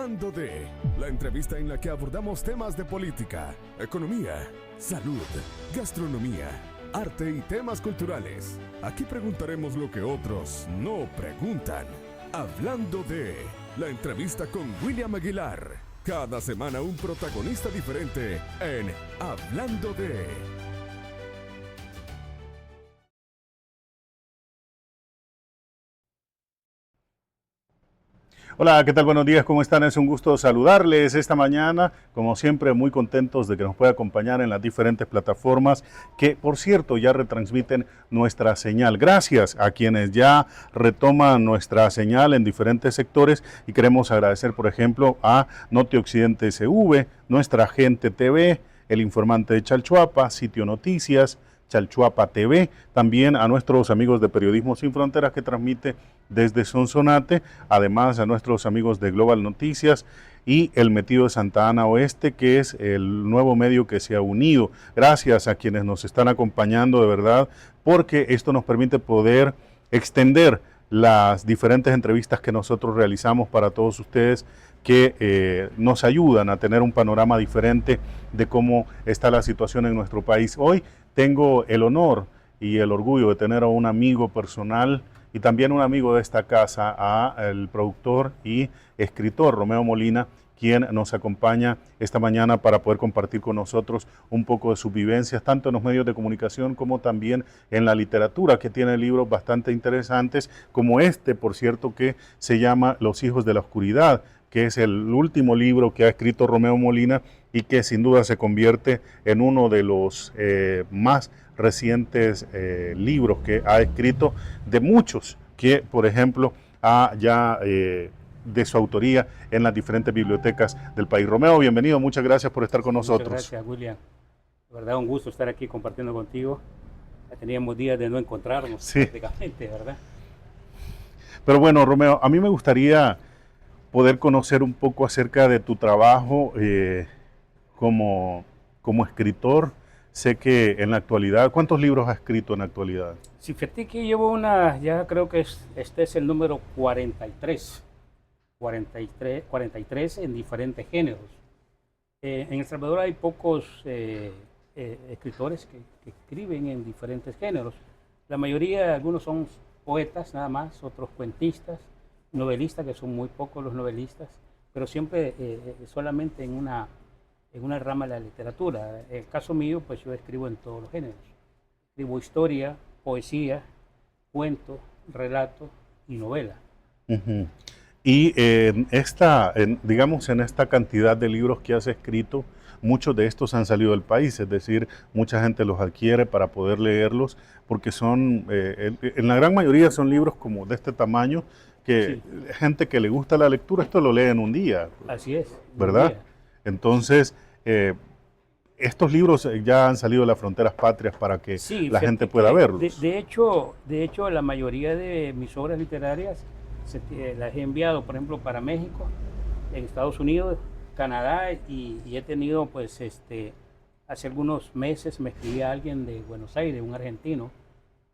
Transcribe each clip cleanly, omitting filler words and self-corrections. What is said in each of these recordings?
Hablando de, la entrevista en la que abordamos temas de política, economía, salud, gastronomía, arte y temas culturales. Aquí preguntaremos lo que otros no preguntan. Hablando de, la entrevista con William Aguilar. Cada semana un protagonista diferente en Hablando de. Hola, ¿qué tal? Buenos días, ¿cómo están? Es un gusto saludarles esta mañana. Como siempre, muy contentos de que nos pueda acompañar en las diferentes plataformas que, por cierto, ya retransmiten nuestra señal. Gracias a quienes ya retoman nuestra señal en diferentes sectores y queremos agradecer, por ejemplo, a Noti Occidente SV, Nuestra Gente TV, El Informante de Chalchuapa, Sitio Noticias, Chalchuapa TV, también a nuestros amigos de Periodismo Sin Fronteras que transmite desde Sonsonate, además a nuestros amigos de Global Noticias y El Metido de Santa Ana Oeste, que es el nuevo medio que se ha unido. Gracias a quienes nos están acompañando de verdad, porque esto nos permite poder extender las diferentes entrevistas que nosotros realizamos para todos ustedes que nos ayudan a tener un panorama diferente de cómo está la situación en nuestro país. Hoy tengo el honor y el orgullo de tener a un amigo personal y también un amigo de esta casa, el productor y escritor Romeo Molina, quien nos acompaña esta mañana para poder compartir con nosotros un poco de sus vivencias, tanto en los medios de comunicación como también en la literatura, que tiene libros bastante interesantes, como este, por cierto, que se llama Los Hijos de la Oscuridad, que es el último libro que ha escrito Romeo Molina y que sin duda se convierte en uno de los más recientes libros que ha escrito, de muchos que, por ejemplo, ha ya de su autoría en las diferentes bibliotecas del país. Romeo, bienvenido, muchas gracias por estar con nosotros. Muchas gracias, William. De verdad, un gusto estar aquí compartiendo contigo. Ya teníamos días de no encontrarnos, sí, prácticamente, ¿verdad? Pero bueno, Romeo, a mí me gustaría poder conocer un poco acerca de tu trabajo como escritor. Sé que en la actualidad, ¿cuántos libros has escrito en la actualidad? Sí, fíjate que llevo ya creo que este es el número 43 en diferentes géneros. En El Salvador hay pocos escritores que escriben en diferentes géneros. La mayoría, algunos son poetas nada más, otros cuentistas, novelistas, que son muy pocos los novelistas, pero siempre solamente en una rama de la literatura. En el caso mío, pues yo escribo en todos los géneros. Escribo historia, poesía, cuento, relato y novela. Uh-huh. Y digamos, en esta cantidad de libros que has escrito, muchos de estos han salido del país, es decir, mucha gente los adquiere para poder leerlos, porque son, en la gran mayoría son libros como de este tamaño, que sí, gente que le gusta la lectura, esto lo lee en un día. Así es. ¿Verdad? Entonces, estos libros ya han salido de las fronteras patrias para que sí, la gente pueda verlos. De hecho, la mayoría de mis obras literarias las he enviado, por ejemplo, para México, en Estados Unidos, Canadá, y he tenido, pues, hace algunos meses me escribía alguien de Buenos Aires, un argentino,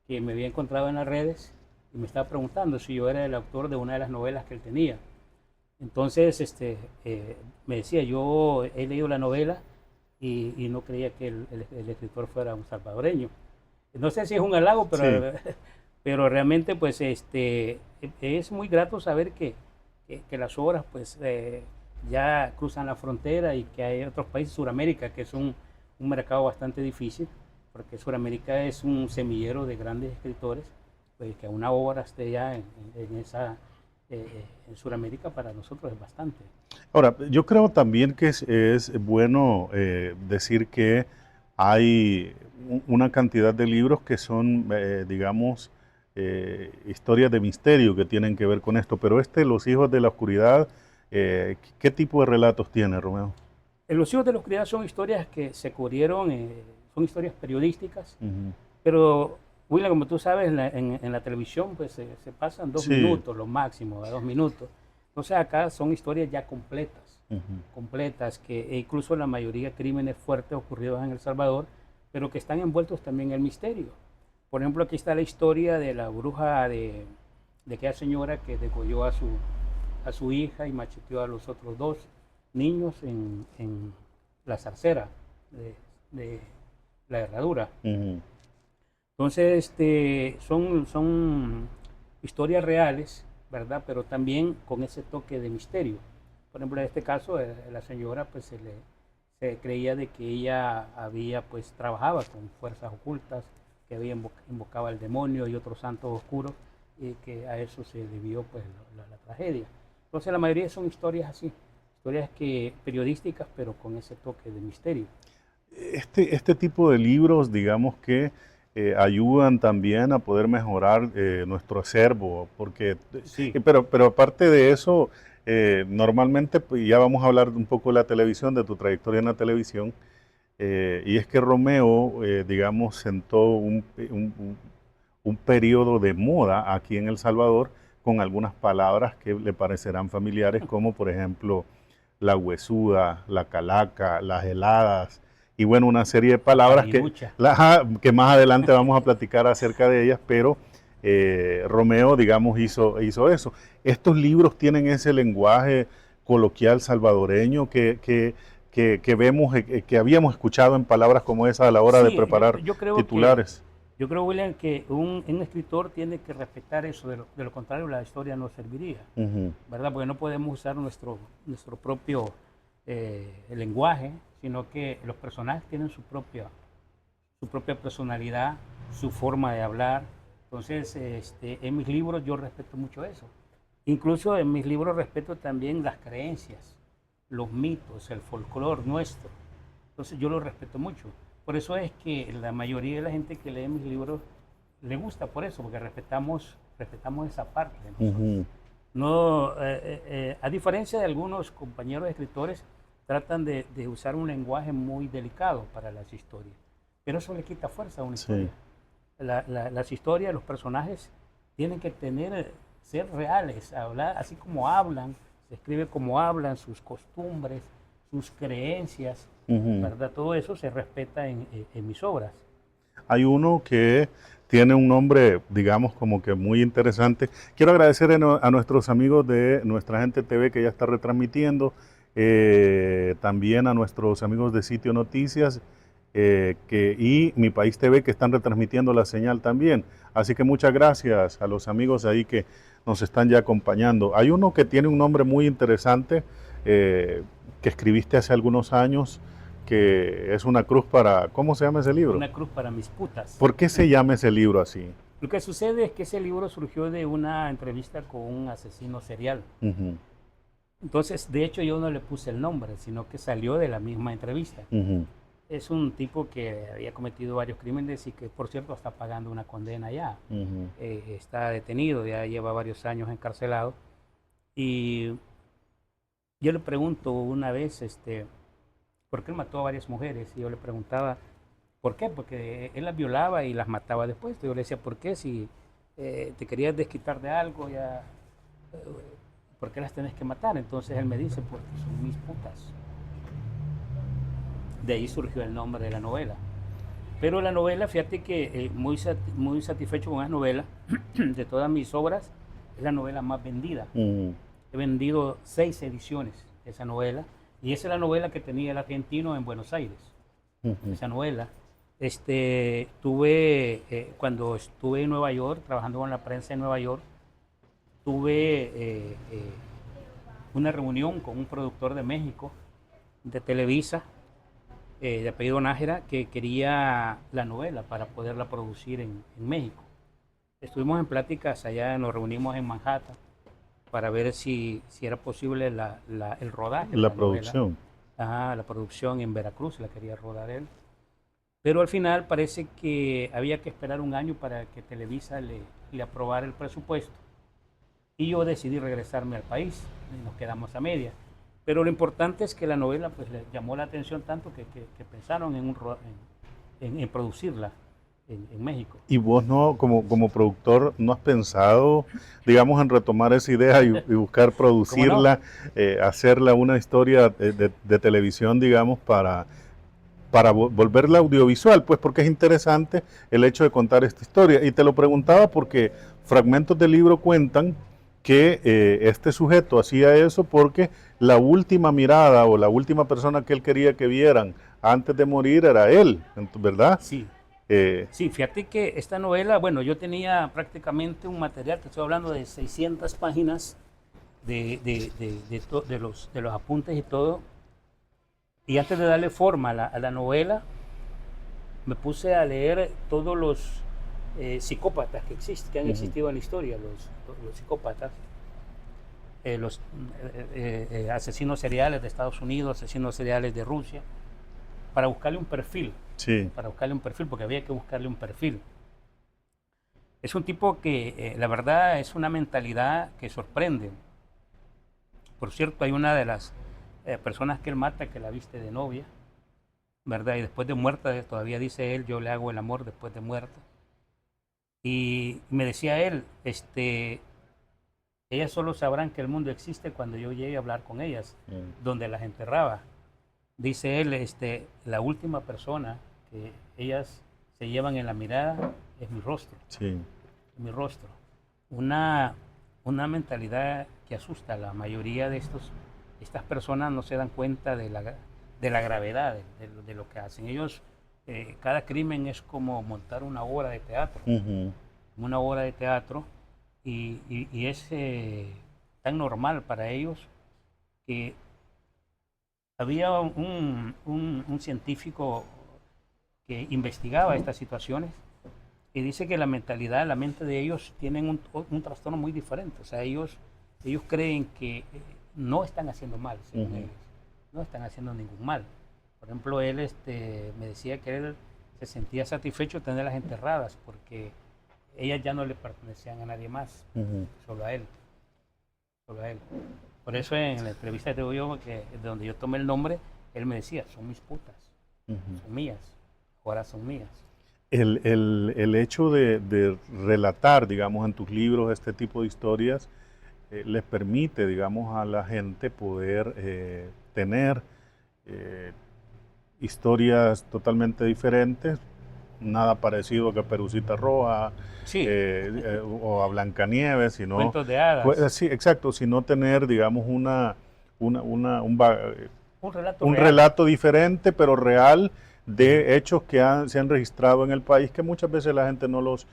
que me había encontrado en las redes y me estaba preguntando si yo era el autor de una de las novelas que él tenía. Entonces, me decía, yo he leído la novela y no creía que el escritor fuera un salvadoreño. No sé si es un halago, pero, sí, pero realmente, pues, es muy grato saber que las obras, pues, ya cruzan la frontera y que hay otros países, Sudamérica, que es un mercado bastante difícil, porque Sudamérica es un semillero de grandes escritores, pues que una obra esté ya en Sudamérica para nosotros es bastante. Ahora, yo creo también que es bueno decir que hay una cantidad de libros que son, digamos, historias de misterio que tienen que ver con esto, pero Los Hijos de la Oscuridad, ¿qué tipo de relatos tiene, Romeo? Los Hijos de la Oscuridad son historias que se cubrieron, son historias periodísticas, pero William, como tú sabes, en la televisión pues se pasan 2 minutos, lo máximo, 2 minutos. Entonces acá son historias ya completas, completas, que incluso la mayoría de crímenes fuertes ocurridos en El Salvador, pero que están envueltos también en el misterio. Por ejemplo, aquí está la historia de la bruja de aquella señora que degolló a a su hija y macheteó a los otros dos niños en la zarcera de la herradura. Ujú. Entonces, son historias reales, ¿verdad? Pero también con ese toque de misterio. Por ejemplo, en este caso, la señora pues se creía de que ella había pues trabajaba con fuerzas ocultas, que había invocaba al demonio y otros santos oscuros, y que a eso se debió pues la tragedia. Entonces la mayoría son historias así, historias periodísticas, pero con ese toque de misterio. Este tipo de libros, digamos que ayudan también a poder mejorar nuestro acervo, porque, Sí, pero aparte de eso, normalmente, pues, ya vamos a hablar un poco de la televisión, de tu trayectoria en la televisión, y es que Romeo, digamos, sentó un periodo de moda aquí en El Salvador con algunas palabras que le parecerán familiares, como por ejemplo la huesuda, la calaca, las heladas, y bueno, una serie de la palabras carinucha. que más adelante vamos a platicar acerca de ellas, pero Romeo, digamos, hizo eso. Estos libros tienen ese lenguaje coloquial salvadoreño que vemos, que habíamos escuchado en palabras como esa a la hora de Sí, preparar yo creo titulares. yo creo, William, que un escritor tiene que respetar eso, de lo contrario la historia no serviría, Ujú, ¿verdad? Porque no podemos usar nuestro propio lenguaje, sino que los personajes tienen su propia personalidad, su forma de hablar. Entonces, en mis libros yo respeto mucho eso. Incluso en mis libros respeto también las creencias, los mitos, el folclore nuestro. Entonces yo lo respeto mucho. Por eso es que la mayoría de la gente que lee mis libros le gusta por eso, porque respetamos esa parte de nosotros. ujú. No, a diferencia de algunos compañeros escritores, tratan de usar un lenguaje muy delicado para las historias. Pero eso le quita fuerza a una Sí. historia. Las historias, los personajes tienen que ser reales, hablar así como hablan, se escribe como hablan, sus costumbres, sus creencias, Ujú. ¿verdad? Todo eso se respeta en mis obras. Hay uno que tiene un nombre, digamos, como que muy interesante. Quiero agradecer a nuestros amigos de Nuestra Gente TV que ya está retransmitiendo, también a nuestros amigos de Sitio Noticias y Mi País TV que están retransmitiendo la señal también. Así que muchas gracias a los amigos ahí que nos están ya acompañando. Hay uno que tiene un nombre muy interesante eh, que escribiste hace algunos años, que es una cruz para, ¿cómo se llama ese libro? Una cruz para mis putas. ¿Por qué se llama ese libro así? Lo que sucede es que ese libro surgió de una entrevista con un asesino serial. Ujú, Entonces, de hecho, yo no le puse el nombre, sino que salió de la misma entrevista. ujú, Es un tipo que había cometido varios crímenes y que, por cierto, está pagando una condena ya. ujú. Está detenido, ya lleva varios años encarcelado. Y yo le pregunto una vez, ¿por qué él mató a varias mujeres? Y yo le preguntaba, ¿por qué? Porque él las violaba y las mataba después. Yo le decía, ¿por qué? Si te querías desquitar de algo, ya, eh, ¿por qué las tenés que matar? Entonces él me dice, porque son mis putas. De ahí surgió el nombre de la novela. Pero la novela, fíjate que muy satisfecho con esa novela, de todas mis obras, es la novela más vendida. Ujú, He vendido 6 ediciones de esa novela, y esa es la novela que tenía el argentino en Buenos Aires. ujú. Esa novela. Cuando estuve en Nueva York, trabajando con la prensa en Nueva York, tuve una reunión con un productor de México, de Televisa, de apellido Nájera, que quería la novela para poderla producir en México. Estuvimos en pláticas allá, nos reunimos en Manhattan para ver si era posible el rodaje de La la novela. producción. Ajá, la producción en Veracruz la quería rodar él. Pero al final parece que había que esperar un año para que Televisa le aprobara el presupuesto. Y yo decidí regresarme al país y nos quedamos a media. Pero lo importante es que la novela pues le llamó la atención tanto que pensaron en producirla en México. ¿Y vos no, como productor, no has pensado, digamos, en retomar esa idea y buscar ¿Cómo no? producirla, hacerla una historia de televisión, digamos, para volverla audiovisual? Pues porque es interesante el hecho de contar esta historia. Y te lo preguntaba porque fragmentos del libro cuentan que este sujeto hacía eso porque la última mirada o la última persona que él quería que vieran antes de morir era él, ¿verdad? Sí. Eh, Sí, fíjate que esta novela, bueno, yo tenía prácticamente un material, te estoy hablando de 600 páginas de los apuntes y todo. Y antes de darle forma a la novela, me puse a leer todos los psicópatas que existen, que han existido en la historia, los psicópatas, los asesinos seriales de Estados Unidos, asesinos seriales de Rusia, para buscarle un perfil. sí. Para buscarle un perfil, porque había que buscarle un perfil. Es un tipo que, la verdad, es una mentalidad que sorprende. Por cierto, hay una de las personas que él mata que la viste de novia, ¿verdad? Y después de muerta, todavía dice él, yo le hago el amor después de muerta. Y me decía él, ellas solo sabrán que el mundo existe cuando yo llegue a hablar con ellas, donde las enterraba. Dice él, la última persona que ellas se llevan en la mirada es mi rostro. Sí. Mi rostro. Una mentalidad que asusta. La mayoría de estas personas no se dan cuenta de la gravedad de lo que hacen. Ellos, cada crimen es como montar una obra de teatro. Una obra de teatro y es tan normal para ellos que había un científico que investigaba estas situaciones y dice que la mentalidad, la mente de ellos tienen un trastorno muy diferente. O sea, ellos creen que no están haciendo mal, según ellos. No están haciendo ningún mal. Por ejemplo, él me decía que él se sentía satisfecho de tenerlas enterradas porque ellas ya no le pertenecían a nadie más, solo a él. Solo a él. Por eso en la entrevista de yo, de donde yo tomé el nombre, él me decía, son mis putas, son mías, ahora son mías. El hecho de relatar, digamos, en tus libros este tipo de historias, les permite, digamos, a la gente poder tener historias totalmente diferentes, nada parecido a Caperucita Roja, Sí. o a Blancanieves, sino... Cuentos de hadas. Sí, exacto, sino tener, digamos, un relato un real. relato diferente, pero real, de hechos que se han registrado en el país que muchas veces la gente no los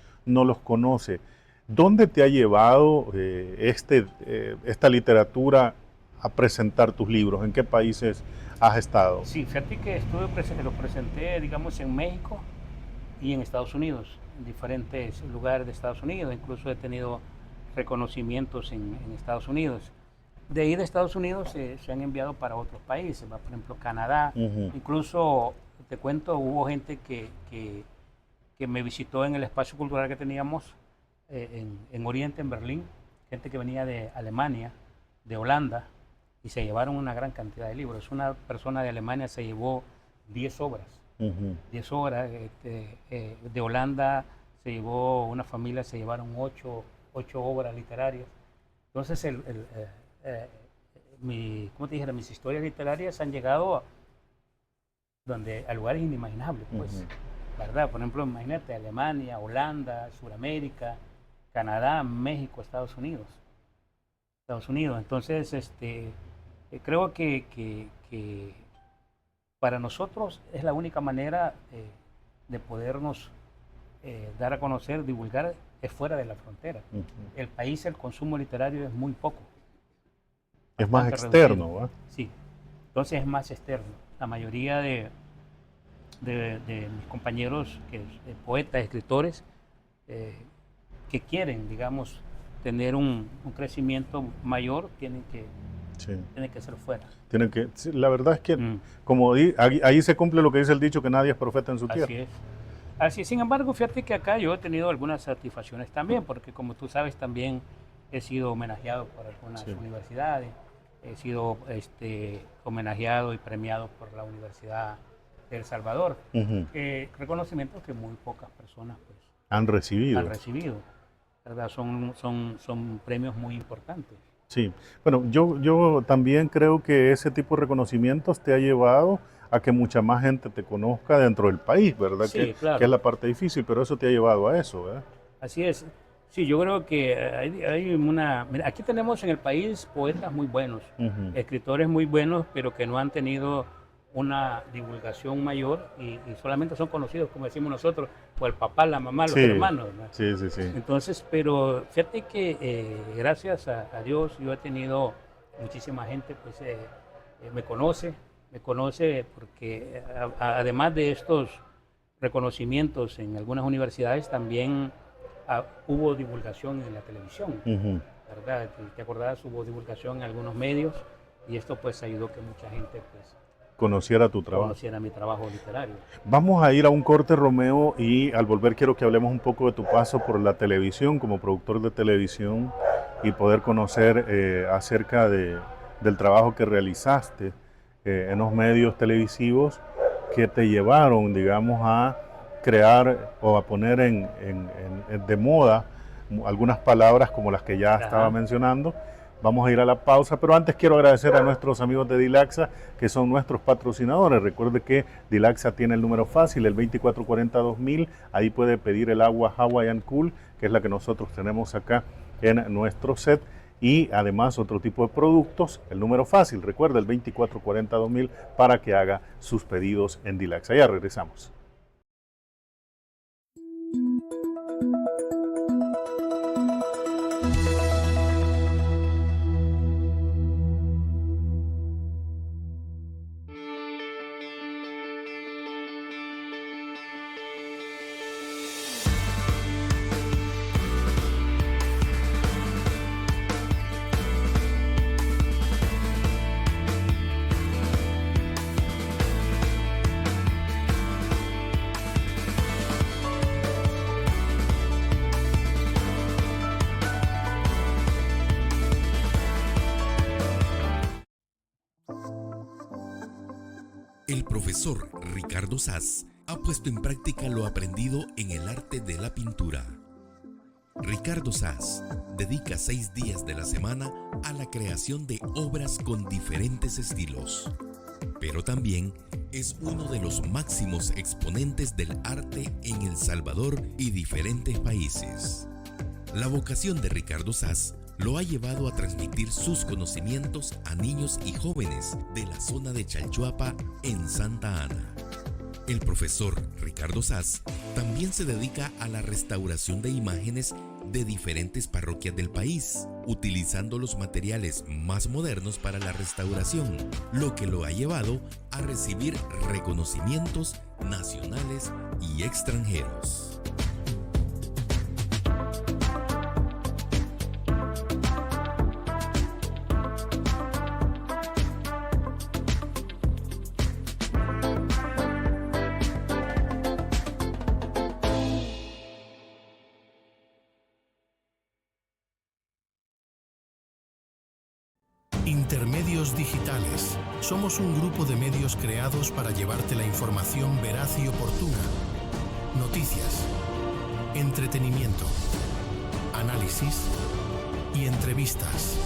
conoce. ¿Dónde te ha llevado esta literatura a presentar tus libros? ¿En qué países has estado? Sí, fíjate que los presenté, digamos, en México y en Estados Unidos, en diferentes lugares de Estados Unidos. Incluso he tenido reconocimientos en Estados Unidos. De ahí de Estados Unidos se han enviado para otros países, por ejemplo Canadá. Incluso, te cuento, hubo gente que me visitó en el espacio cultural que teníamos en Oriente, en Berlín, gente que venía de Alemania, de Holanda, y se llevaron una gran cantidad de libros. Una persona de Alemania se llevó 10 obras. 10 obras, de Holanda se llevó, una familia se llevaron 8 obras literarias. Entonces, ¿cómo te dijera? Mis historias literarias han llegado a lugares inimaginables, pues, ¿verdad? Por ejemplo, imagínate, Alemania, Holanda, Sudamérica, Canadá, México, Estados Unidos. Entonces, creo que para nosotros es la única manera de podernos dar a conocer, divulgar, es fuera de la frontera. El país, el consumo literario es muy poco. Es más externo, ¿verdad? Sí, entonces es más externo. La mayoría de mis compañeros, poetas, escritores, que quieren, digamos, tener un crecimiento mayor, tienen que ser fuera. La verdad es que, como ahí se cumple lo que dice el dicho, que nadie es profeta en su tierra. Así es. Así, sin embargo, fíjate que acá yo he tenido algunas satisfacciones también, porque como tú sabes, también he sido homenajeado por algunas universidades, he sido homenajeado y premiado por la Universidad de El Salvador. Reconocimientos que muy pocas personas pues, han recibido. ¿Verdad? Son premios muy importantes. Sí, bueno, yo también creo que ese tipo de reconocimientos te ha llevado a que mucha más gente te conozca dentro del país, ¿verdad? Sí, claro. Que es la parte difícil, pero eso te ha llevado a eso, ¿verdad? Así es. Sí, yo creo que hay una... Mira, aquí tenemos en el país poetas muy buenos, escritores muy buenos, pero que no han tenido una divulgación mayor y solamente son conocidos, como decimos nosotros, por el papá, la mamá, los Sí, hermanos, ¿verdad? sí, sí, sí. Entonces, pero fíjate que gracias a Dios yo he tenido muchísima gente, pues me conoce porque además de estos reconocimientos en algunas universidades, también hubo divulgación en la televisión, Ujú. ¿verdad? ¿Te acordás? Hubo divulgación en algunos medios y esto pues ayudó que mucha gente pues Conociera tu trabajo. conociera mi trabajo literario. Vamos a ir a un corte, Romeo, y al volver quiero que hablemos un poco de tu paso por la televisión como productor de televisión y poder conocer acerca del trabajo que realizaste en los medios televisivos que te llevaron, digamos, a crear o a poner de moda algunas palabras como las que ya estaba Ajá. mencionando. Vamos a ir a la pausa, pero antes quiero agradecer a nuestros amigos de Dilaxa, que son nuestros patrocinadores. Recuerde que Dilaxa tiene el número fácil, el 2440-2000. Ahí puede pedir el agua Hawaiian Cool, que es la que nosotros tenemos acá en nuestro set. Y además otro tipo de productos, el número fácil, recuerda el 2440-2000 para que haga sus pedidos en Dilaxa. Ya regresamos. El profesor Ricardo Saz ha puesto en práctica lo aprendido en el arte de la pintura. Ricardo Saz dedica 6 días de la semana a la creación de obras con diferentes estilos, pero también es uno de los máximos exponentes del arte en El Salvador y diferentes países. La vocación de Ricardo Saz lo ha llevado a transmitir sus conocimientos a niños y jóvenes de la zona de Chalchuapa en Santa Ana. El profesor Ricardo Saz también se dedica a la restauración de imágenes de diferentes parroquias del país, utilizando los materiales más modernos para la restauración, lo que lo ha llevado a recibir reconocimientos nacionales y extranjeros. Intermedios Digitales. Somos un grupo de medios creados para llevarte la información veraz y oportuna. Noticias, entretenimiento, análisis y entrevistas.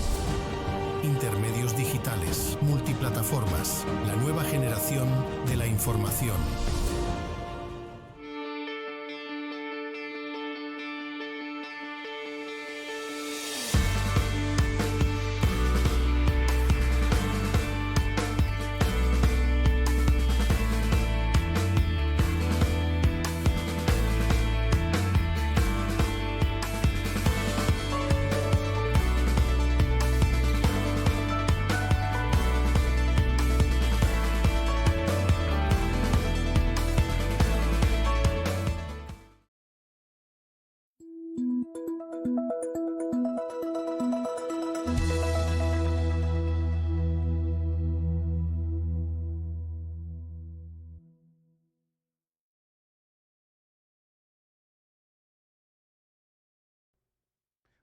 Intermedios Digitales, multiplataformas, la nueva generación de la información.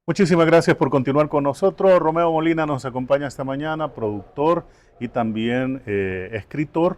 Muchísimas gracias por continuar con nosotros. Romeo Molina nos acompaña esta mañana, productor y también escritor,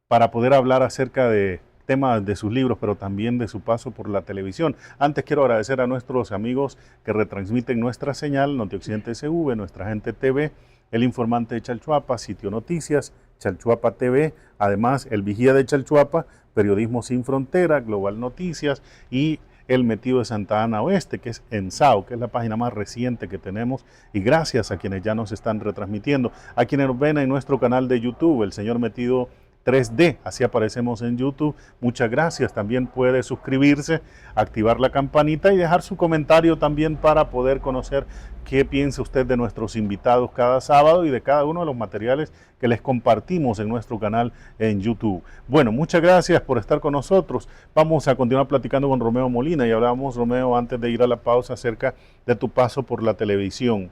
para poder hablar acerca de temas de sus libros, pero también de su paso por la televisión. Antes quiero agradecer a nuestros amigos que retransmiten nuestra señal, Notioccidente SV, Nuestra Gente TV, El Informante de Chalchuapa, Sitio Noticias, Chalchuapa TV, además El Vigía de Chalchuapa, Periodismo Sin Frontera, Global Noticias y El Metido de Santa Ana Oeste, que es ENSAO, que es la página más reciente que tenemos, y gracias a quienes ya nos están retransmitiendo, a quienes nos ven en nuestro canal de YouTube, El Señor Metido 3D, así aparecemos en YouTube. Muchas gracias. También puede suscribirse, activar la campanita y dejar su comentario también para poder conocer qué piensa usted de nuestros invitados cada sábado y de cada uno de los materiales que les compartimos en nuestro canal en YouTube. Bueno, muchas gracias por estar con nosotros. Vamos a continuar platicando con Romeo Molina y hablábamos, Romeo, antes de ir a la pausa acerca de tu paso por la televisión.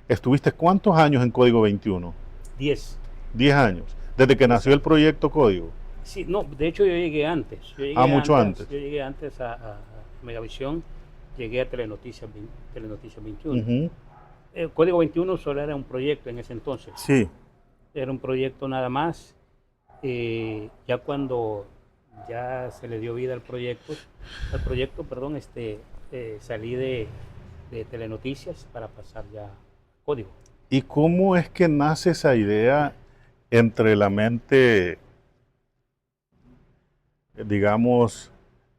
¿Estuviste cuántos años en Código 21? 10. 10 años. Desde que nació el proyecto Código. Sí, no, de hecho yo llegué antes. Mucho antes. Yo llegué antes a Megavisión, llegué a Telenoticias 21. Uh-huh. El Código 21 solo era un proyecto en ese entonces. Sí. Era un proyecto nada más. Ya cuando ya se le dio vida al proyecto, salí de Telenoticias para pasar ya a Código. ¿Y cómo es que nace esa idea entre la mente, digamos,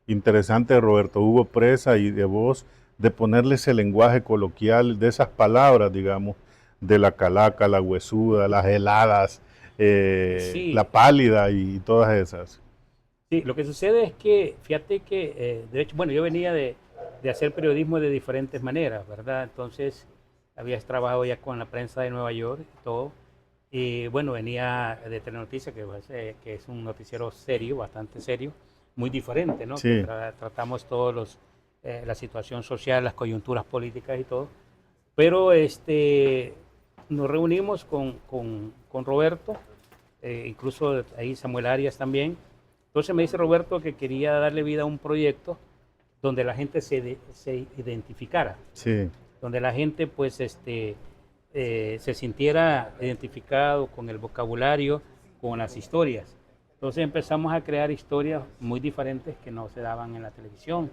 interesante de Roberto Hugo Presa y de vos, de ponerle ese lenguaje coloquial, de esas palabras, digamos, de la calaca, la huesuda, las heladas, Sí. la pálida y todas esas? Sí, lo que sucede es que, fíjate que, de hecho, bueno, yo venía de hacer periodismo de diferentes maneras, ¿verdad? Entonces, habías trabajado ya con la prensa de Nueva York y todo. Y bueno, venía de Telenoticias, que es un noticiero serio, bastante serio, muy diferente, ¿no? Sí. Que tratamos todos la situación social, las coyunturas políticas y todo. Pero nos reunimos con Roberto, incluso ahí Samuel Arias también. Entonces me dice Roberto que quería darle vida a un proyecto donde la gente se identificara. Sí. Donde la gente pues se sintiera identificado con el vocabulario, con las historias. Entonces empezamos a crear historias muy diferentes que no se daban en la televisión,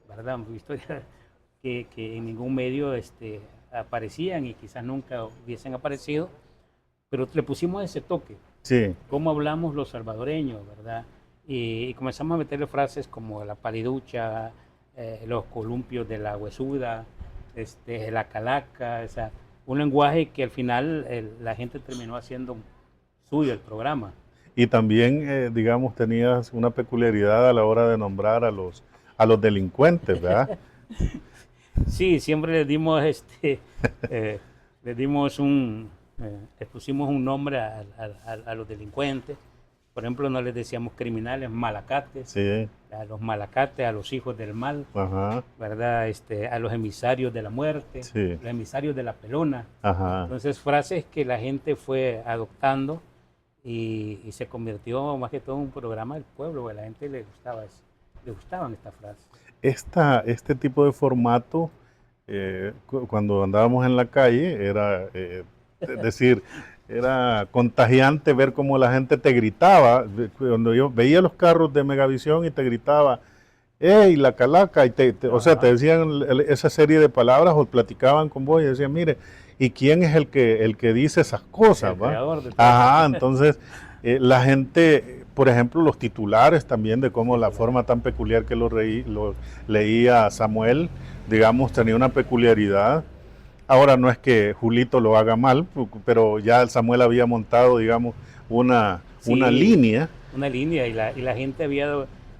¿verdad? Historias que en ningún medio aparecían y quizás nunca hubiesen aparecido, pero le pusimos ese toque. Sí. Cómo hablamos los salvadoreños, ¿verdad? Y comenzamos a meterle frases como la paliducha, los columpios de la huesuda, la calaca, o sea, un lenguaje que al final la gente terminó haciendo suyo el programa. Y también, digamos, tenías una peculiaridad a la hora de nombrar a los delincuentes, ¿verdad? Sí, siempre les dimos les pusimos un nombre a los delincuentes. Por ejemplo, no les decíamos criminales, malacates, Sí. a los malacates, a los hijos del mal, Ajá. ¿verdad? A los emisarios de la muerte, Sí. los emisarios de la pelona. Ajá. Entonces, frases que la gente fue adoptando y se convirtió más que todo en un programa del pueblo, porque a la gente le gustaban estas frases. Este tipo de formato, cuando andábamos en la calle, era, decir, era contagiante ver cómo la gente te gritaba. Cuando yo veía los carros de Megavisión y te gritaba, ¡ey, la calaca! Y o sea, te decían esa serie de palabras o platicaban con vos y decían, mire, ¿y quién es el que dice esas cosas? El ¿va? creador de todo. Ajá, entonces la gente, por ejemplo, los titulares también de cómo la forma tan peculiar que lo leía Samuel, digamos, tenía una peculiaridad. Ahora no es que Julito lo haga mal, pero ya Samuel había montado, digamos, una línea. Una línea y la gente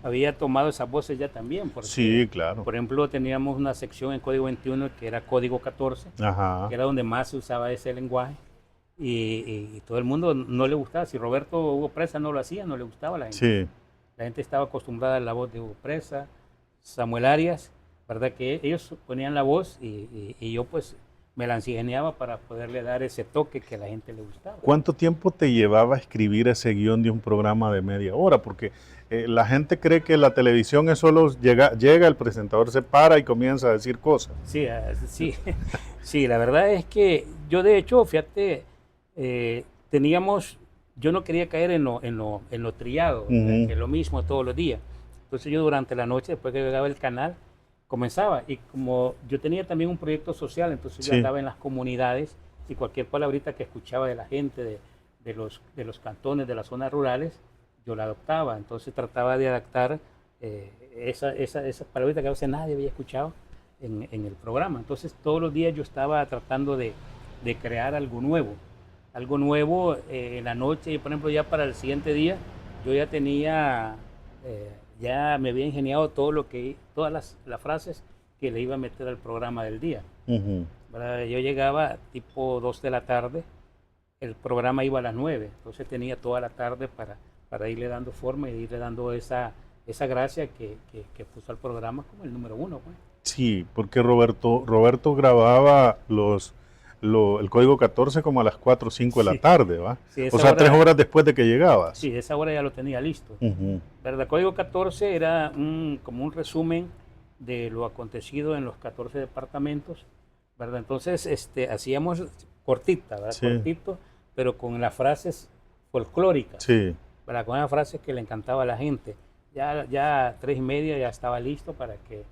había tomado esas voces ya también. Porque, Sí, claro. por ejemplo, teníamos una sección en Código 21 que era Código 14, Ajá. que era donde más se usaba ese lenguaje y todo el mundo no le gustaba. Si Roberto Hugo Presa no lo hacía, no le gustaba a la gente. Sí. La gente estaba acostumbrada a la voz de Hugo Presa, Samuel Arias, ¿verdad? Que ellos ponían la voz y yo pues me la ingeniaba para poderle dar ese toque que a la gente le gustaba. ¿Cuánto tiempo te llevaba a escribir ese guión de un programa de media hora? Porque la gente cree que la televisión es solo llega, el presentador se para y comienza a decir cosas. Sí, sí, sí, la verdad es que yo de hecho, fíjate, yo no quería caer en lo trillado, que es lo mismo todos los días. Entonces yo durante la noche, después que llegaba el canal, comenzaba. Y como yo tenía también un proyecto social, entonces yo andaba en las comunidades y cualquier palabrita que escuchaba de la gente, de los cantones, de las zonas rurales, yo la adoptaba. Entonces trataba de adaptar esas palabritas que a veces nadie había escuchado en el programa. Entonces todos los días yo estaba tratando de crear algo nuevo en la noche, y por ejemplo ya para el siguiente día yo ya tenía, ya me había ingeniado todas las frases que le iba a meter al programa del día. ¿Verdad? Yo llegaba tipo 2 de la tarde, el programa iba a las 9, entonces tenía toda la tarde para irle dando forma y irle dando esa gracia que puso al programa como el número 1. Pues. Sí, porque Roberto grababa el código 14 como a las 4 o 5 de la tarde, ¿va? Sí, o sea, hora, 3 horas después de que llegabas. Sí, esa hora ya lo tenía listo. Pero el código 14 era como un resumen de lo acontecido en los 14 departamentos, ¿verdad? Entonces hacíamos cortita, ¿verdad? Sí. Cortito, pero con las frases folclóricas, sí. ¿verdad? Con las frases que le encantaba a la gente. Ya 3:30 ya estaba listo para que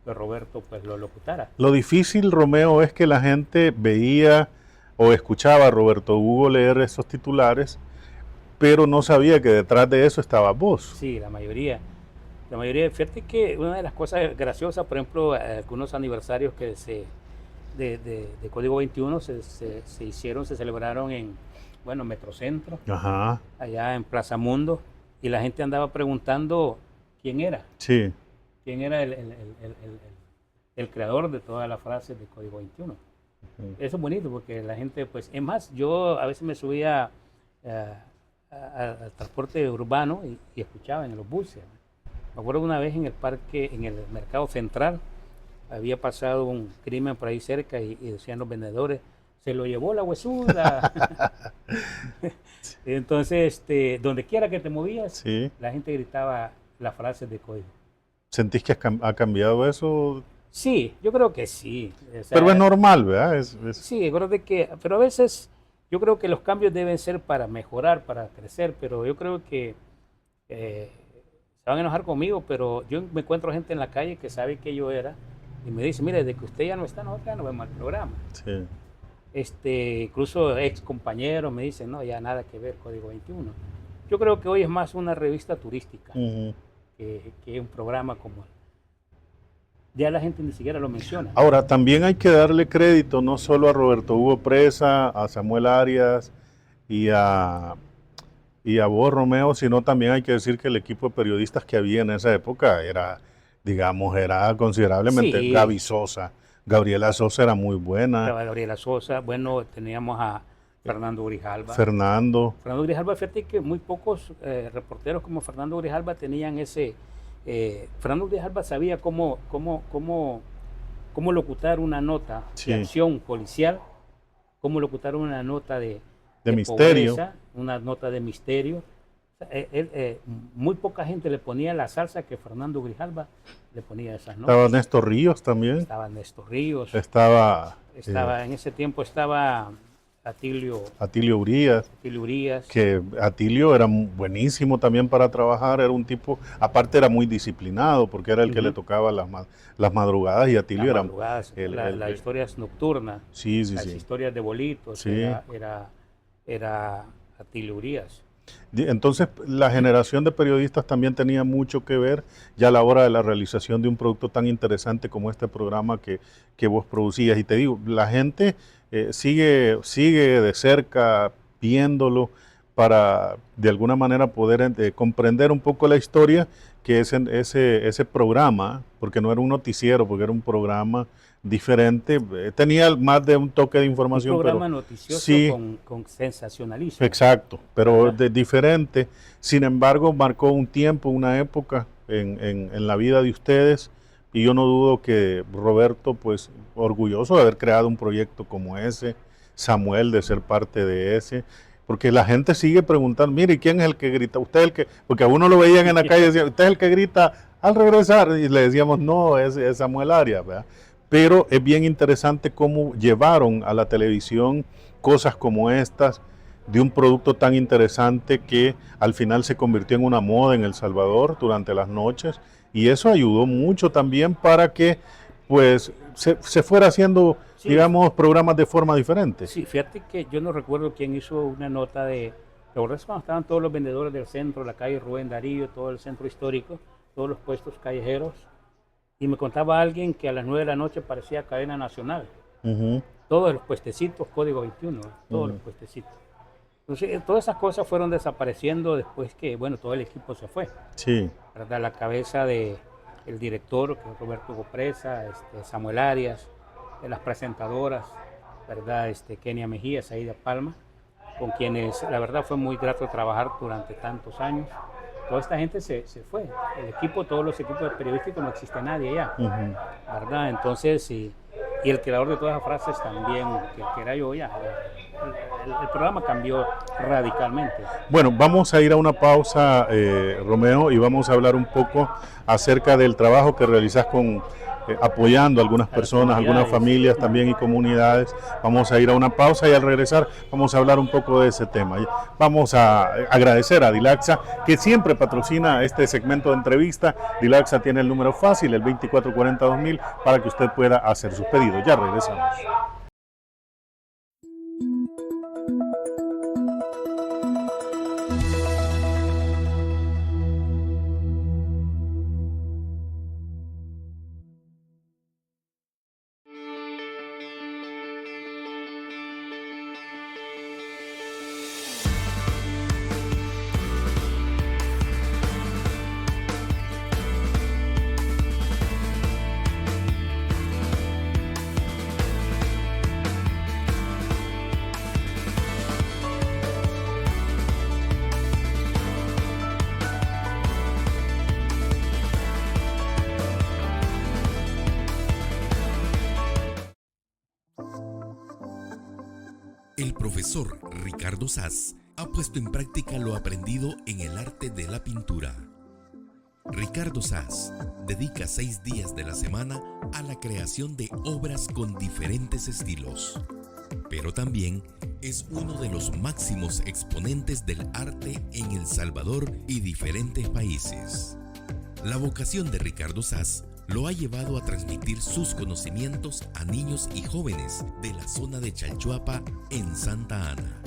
Roberto pues lo locutara. Lo difícil, Romeo, es que la gente veía o escuchaba a Roberto Hugo leer esos titulares, pero no sabía que detrás de eso estaba vos. Sí, la mayoría. Fíjate que una de las cosas graciosas, por ejemplo, algunos aniversarios que de Código 21 se celebraron en, Metrocentro, Ajá. allá en Plaza Mundo, y la gente andaba preguntando quién era. Sí. ¿Quién era el creador de todas las frases de Código 21? Eso es bonito porque la gente, pues, es más, yo a veces me subía al transporte urbano y escuchaba en los buses. Me acuerdo una vez en el parque, en el Mercado Central, había pasado un crimen por ahí cerca y decían los vendedores, se lo llevó la huesuda. Entonces, donde quiera que te movías, sí. La gente gritaba las frases de Código. ¿Sentís que ha cambiado eso? Sí, yo creo que sí. O sea, pero es normal, ¿verdad? Sí, creo pero a veces yo creo que los cambios deben ser para mejorar, para crecer, pero yo creo que se van a enojar conmigo, pero yo me encuentro gente en la calle que sabe que yo era y me dice, mire, de que usted ya no está, nosotros ya no vemos el programa. Sí. Incluso ex compañeros me dicen, no, ya nada que ver Código 21. Yo creo que hoy es más una revista turística. Que un programa como ya la gente ni siquiera lo menciona. Ahora, también hay que darle crédito no solo a Roberto Hugo Presa, a Samuel Arias y a vos, Romeo, sino también hay que decir que el equipo de periodistas que había en esa época era considerablemente. Sí. Gaby Sosa, Gabriela Sosa era muy buena. Gabriela Sosa, teníamos a Fernando Grijalva. Fernando Grijalva, fíjate que muy pocos reporteros como Fernando Grijalva tenían ese... Fernando Grijalva sabía cómo locutar una nota de acción policial, cómo locutar una nota de misterio, pobreza, una nota de misterio. Muy poca gente le ponía la salsa que Fernando Grijalva le ponía a esas notas. Estaba Néstor Ríos también. Estaba Néstor Ríos. Estaba en ese tiempo estaba... Atilio Urías. Que Atilio era buenísimo también para trabajar, era un tipo, aparte era muy disciplinado porque era el que le tocaba las madrugadas y Atilio era... Las historias nocturnas, sí, las historias de bolitos, sí. era Atilio Urías. Entonces la generación de periodistas también tenía mucho que ver ya a la hora de la realización de un producto tan interesante como este programa que vos producías. Y te digo, la gente... sigue de cerca viéndolo para de alguna manera poder comprender un poco la historia que es ese programa, porque no era un noticiero, porque era un programa diferente, tenía más de un toque de información. Un programa noticioso sí, con sensacionalismo. Exacto, pero diferente. Sin embargo, marcó un tiempo, una época en la vida de ustedes. Y yo no dudo que Roberto, pues, orgulloso de haber creado un proyecto como ese, Samuel de ser parte de ese, porque la gente sigue preguntando, mire, ¿quién es el que grita? Usted es el que, porque a uno lo veían en la calle y decían, usted es el que grita al regresar, y le decíamos, no, es Samuel Arias, ¿verdad? Pero es bien interesante cómo llevaron a la televisión cosas como estas, de un producto tan interesante que al final se convirtió en una moda en El Salvador durante las noches. Y eso ayudó mucho también para que pues se fuera haciendo, sí, digamos, programas de forma diferente. Sí, fíjate que yo no recuerdo quién hizo una nota de... Cuando estaban todos los vendedores del centro, la calle Rubén Darío, todo el centro histórico, todos los puestos callejeros, y me contaba alguien que a las 9 de la noche parecía cadena nacional. Todos los puestecitos, código 21, todos los puestecitos. Entonces, todas esas cosas fueron desapareciendo después que, bueno, todo el equipo se fue. Sí. ¿Verdad? La cabeza del director, que es Roberto Hugo Presa, Samuel Arias, las presentadoras, ¿verdad? Kenia Mejía, Saída Palma, con quienes la verdad fue muy grato trabajar durante tantos años. Toda esta gente se fue. El equipo, todos los equipos periodísticos, no existe nadie ya, ¿verdad? Entonces, y el creador de todas las frases también, que era yo ya. El programa cambió radicalmente. Bueno, vamos a ir a una pausa, Romeo, y vamos a hablar un poco acerca del trabajo que realizas con apoyando a algunas personas, algunas familias también y comunidades. Vamos a ir a una pausa y al regresar vamos a hablar un poco de ese tema. Vamos a agradecer a Dilaxa, que siempre patrocina este segmento de entrevista. Dilaxa tiene el número fácil, el 2440-2000, para que usted pueda hacer sus pedidos. Ya regresamos. El profesor Ricardo Saz ha puesto en práctica lo aprendido en el arte de la pintura. Ricardo Saz dedica 6 días de la semana a la creación de obras con diferentes estilos, pero también es uno de los máximos exponentes del arte en El Salvador y diferentes países. La vocación de Ricardo Saz lo ha llevado a transmitir sus conocimientos a niños y jóvenes de la zona de Chalchuapa en Santa Ana.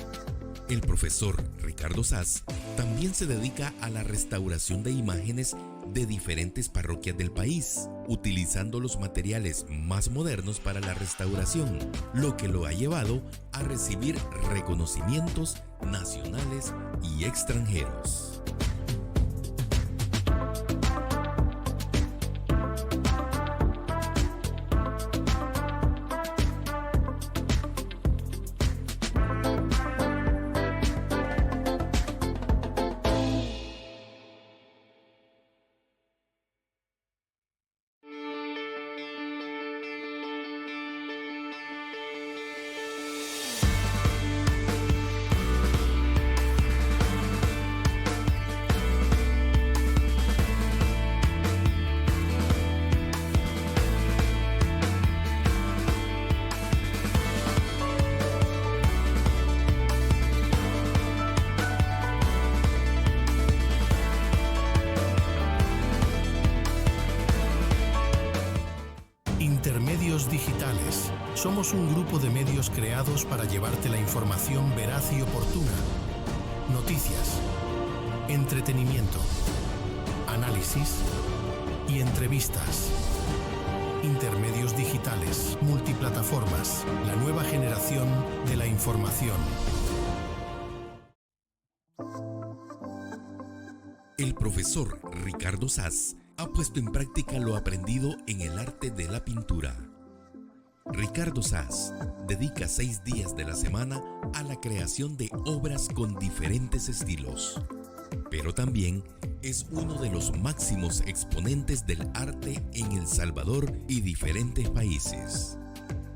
El profesor Ricardo Saz también se dedica a la restauración de imágenes de diferentes parroquias del país, utilizando los materiales más modernos para la restauración, lo que lo ha llevado a recibir reconocimientos nacionales y extranjeros. Intermedios digitales. Somos un grupo de medios creados para llevarte la información veraz y oportuna. Noticias, entretenimiento, análisis y entrevistas. Intermedios digitales, multiplataformas, la nueva generación de la información. El profesor Ricardo Saz ha puesto en práctica lo aprendido en el arte de la pintura. Ricardo Saz dedica 6 días de la semana a la creación de obras con diferentes estilos, pero también es uno de los máximos exponentes del arte en El Salvador y diferentes países.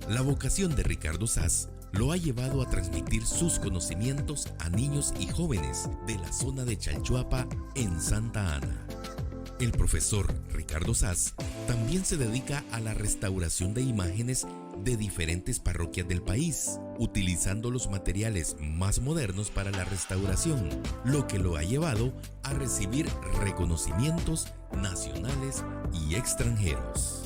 La vocación de Ricardo Saz lo ha llevado a transmitir sus conocimientos a niños y jóvenes de la zona de Chalchuapa en Santa Ana. El profesor Ricardo Saz también se dedica a la restauración de imágenes de diferentes parroquias del país, utilizando los materiales más modernos para la restauración, lo que lo ha llevado a recibir reconocimientos nacionales y extranjeros.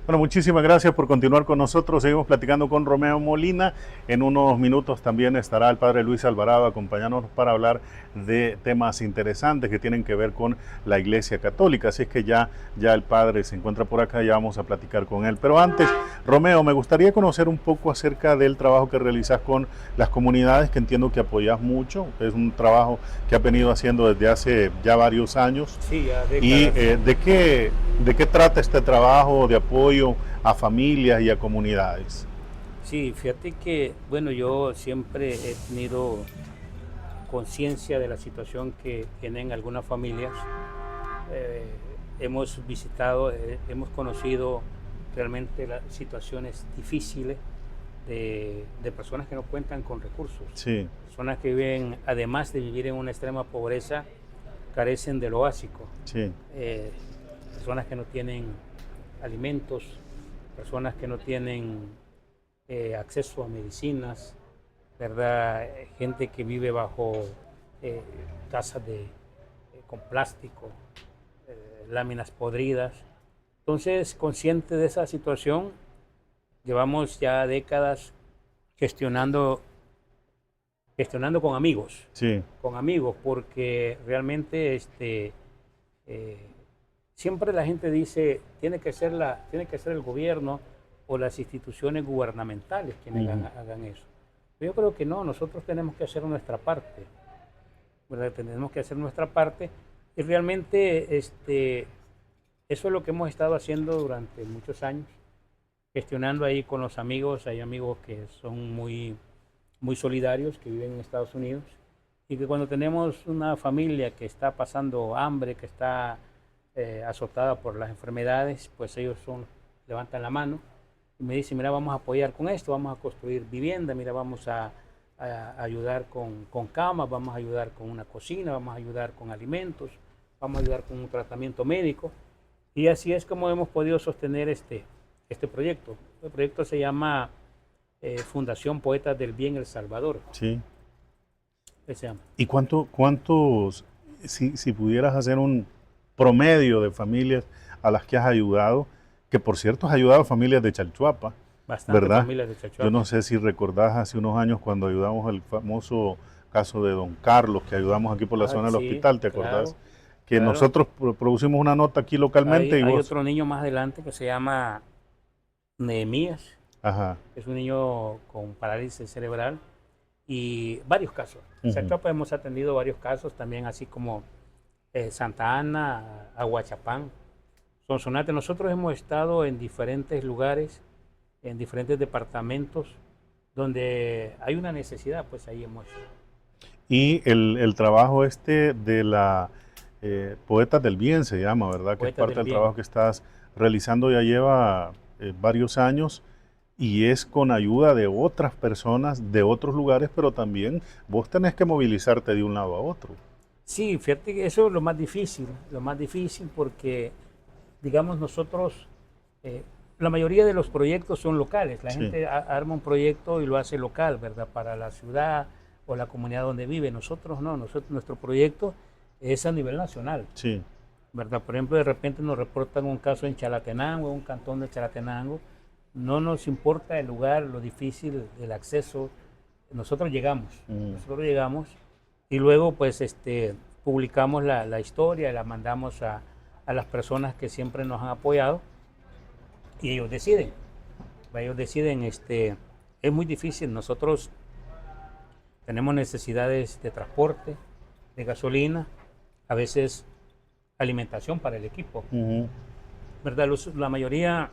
Bueno, muchísimas gracias por continuar con nosotros. Seguimos platicando con Romeo Molina. En unos minutos también estará el padre Luis Alvarado acompañándonos para hablar de temas interesantes que tienen que ver con la Iglesia Católica. Así es que ya el padre se encuentra por acá, ya vamos a platicar con él. Pero antes, Romeo, me gustaría conocer un poco acerca del trabajo que realizas con las comunidades, que entiendo que apoyas mucho. Es un trabajo que has venido haciendo desde hace ya varios años. Sí, ya décadas. ¿Y de qué trata este trabajo de apoyo a familias y a comunidades? Sí, fíjate que, bueno, yo siempre he tenido conciencia de la situación que tienen algunas familias. Hemos visitado, hemos conocido realmente las situaciones difíciles de personas que no cuentan con recursos. Sí. Personas que viven, además de vivir en una extrema pobreza, carecen de lo básico. Sí. Personas que no tienen alimentos, personas que no tienen acceso a medicinas, ¿verdad? Gente que vive bajo casas con plástico, láminas podridas. Entonces, consciente de esa situación, llevamos ya décadas gestionando con amigos. Sí. Con amigos, porque realmente siempre la gente dice tiene que ser el gobierno o las instituciones gubernamentales quienes hagan eso. Pero yo creo que no, nosotros tenemos que hacer nuestra parte, ¿verdad? Tenemos que hacer nuestra parte y realmente eso es lo que hemos estado haciendo durante muchos años, gestionando ahí con los amigos. Hay amigos que son muy, muy solidarios, que viven en Estados Unidos, y que cuando tenemos una familia que está pasando hambre, que está azotada por las enfermedades, pues ellos levantan la mano y me dicen, mira, vamos a apoyar con esto, vamos a construir vivienda, mira, vamos a ayudar con camas, vamos a ayudar con una cocina, vamos a ayudar con alimentos, vamos a ayudar con un tratamiento médico. Y así es como hemos podido sostener este proyecto. El proyecto se llama Fundación Poetas del Bien El Salvador. Sí. Se llama. ¿Y cuántos, si pudieras hacer un promedio de familias a las que has ayudado, que por cierto has ayudado a familias de Chalchuapa, Bastantes ¿verdad? familias de Chalchuapa. Yo no sé si recordás hace unos años cuando ayudamos el famoso caso de Don Carlos, que ayudamos aquí por la zona del sí, hospital, ¿te acordás? claro, Que claro. Nosotros producimos una nota aquí localmente. Hay y vos... otro niño más adelante que se llama Nehemías. Ajá. Es un niño con parálisis cerebral y varios casos. En Chalchuapa hemos atendido varios casos también, así como Santa Ana, Aguachapán, Sonsonate. Nosotros hemos estado en diferentes lugares, en diferentes departamentos donde hay una necesidad, pues ahí hemos. Y el trabajo de la Poetas del Bien se llama, ¿verdad? Que es parte del trabajo que estás realizando, ya lleva varios años y es con ayuda de otras personas de otros lugares, pero también vos tenés que movilizarte de un lado a otro. Sí, fíjate que eso es lo más difícil porque, digamos, nosotros, la mayoría de los proyectos son locales. La gente arma un proyecto y lo hace local, ¿verdad? Para la ciudad o la comunidad donde vive. Nosotros no, nuestro proyecto es a nivel nacional. Sí. ¿Verdad? Por ejemplo, de repente nos reportan un caso en Chalatenango, un cantón de Chalatenango. No nos importa el lugar, lo difícil, el acceso. Nosotros llegamos. Y luego pues publicamos la historia, la mandamos a las personas que siempre nos han apoyado y ellos deciden. Es muy difícil. Nosotros tenemos necesidades de transporte, de gasolina, a veces alimentación para el equipo. ¿Verdad? La mayoría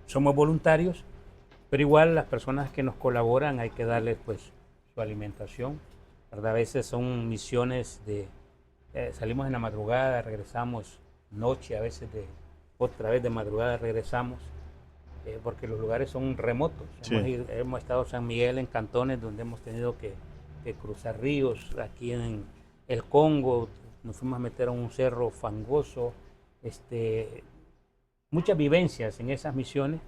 somos voluntarios, pero igual las personas que nos colaboran hay que darles pues su alimentación, ¿verdad? A veces son misiones salimos en la madrugada, regresamos noche, a veces otra vez de madrugada regresamos, porque los lugares son remotos. Sí. Hemos estado en San Miguel, en cantones donde hemos tenido que cruzar ríos, aquí en el Congo nos fuimos a meter a un cerro fangoso, muchas vivencias en esas misiones,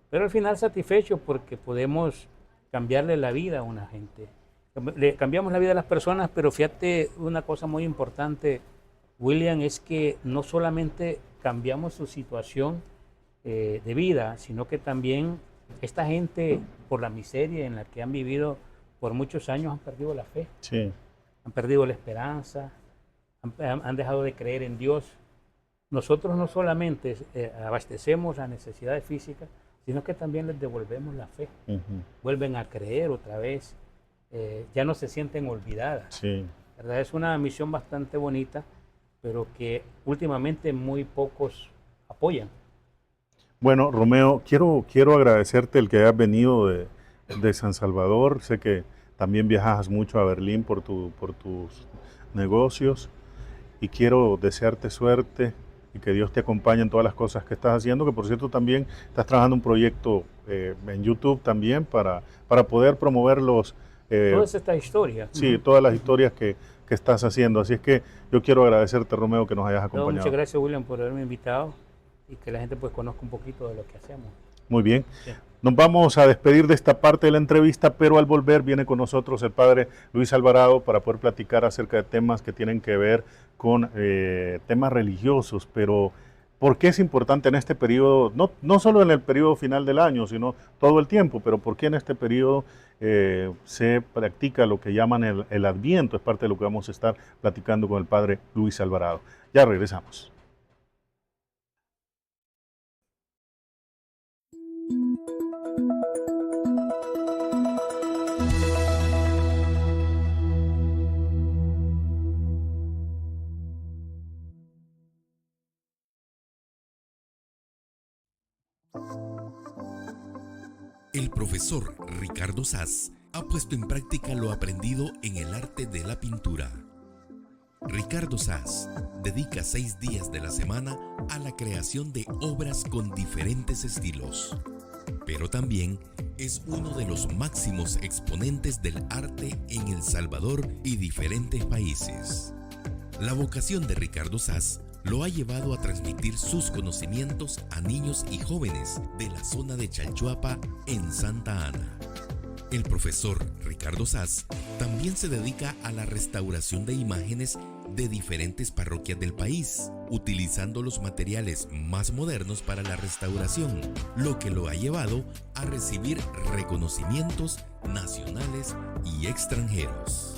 pero al final satisfechos porque podemos cambiarle la vida a una gente. Le cambiamos la vida a las personas, pero fíjate, una cosa muy importante, William, es que no solamente cambiamos su situación de vida, sino que también esta gente, por la miseria en la que han vivido por muchos años, han perdido la fe, Sí. han perdido la esperanza, han dejado de creer en Dios. Nosotros no solamente abastecemos las necesidades físicas, sino que también les devolvemos la fe. Ujú. Vuelven a creer otra vez, ya no se sienten olvidadas. Sí. ¿Verdad? Es una misión bastante bonita, pero que últimamente muy pocos apoyan. Bueno, Romeo, quiero agradecerte el que hayas venido de San Salvador. Sé que también viajas mucho a Berlín por tus negocios y quiero desearte suerte y que Dios te acompañe en todas las cosas que estás haciendo, que por cierto también estás trabajando un proyecto en YouTube también para poder promover Todas estas historias. sí, todas las historias que estás haciendo. Así es que yo quiero agradecerte, Romeo, que nos hayas acompañado. Muchas gracias, William, por haberme invitado y que la gente pues conozca un poquito de lo que hacemos. Muy bien. Sí. Nos vamos a despedir de esta parte de la entrevista, pero al volver viene con nosotros el padre Luis Alvarado para poder platicar acerca de temas que tienen que ver con temas religiosos, pero ¿por qué es importante en este periodo, no solo en el periodo final del año, sino todo el tiempo, pero por qué en este periodo se practica lo que llaman el Adviento? Es parte de lo que vamos a estar platicando con el padre Luis Alvarado. Ya regresamos. El profesor Ricardo Saz ha puesto en práctica lo aprendido en el arte de la pintura. Ricardo Saz dedica 6 días de la semana a la creación de obras con diferentes estilos, pero también es uno de los máximos exponentes del arte en El Salvador y diferentes países. La vocación de Ricardo Saz lo ha llevado a transmitir sus conocimientos a niños y jóvenes de la zona de Chalchuapa en Santa Ana. El profesor Ricardo Saz también se dedica a la restauración de imágenes de diferentes parroquias del país, utilizando los materiales más modernos para la restauración, lo que lo ha llevado a recibir reconocimientos nacionales y extranjeros.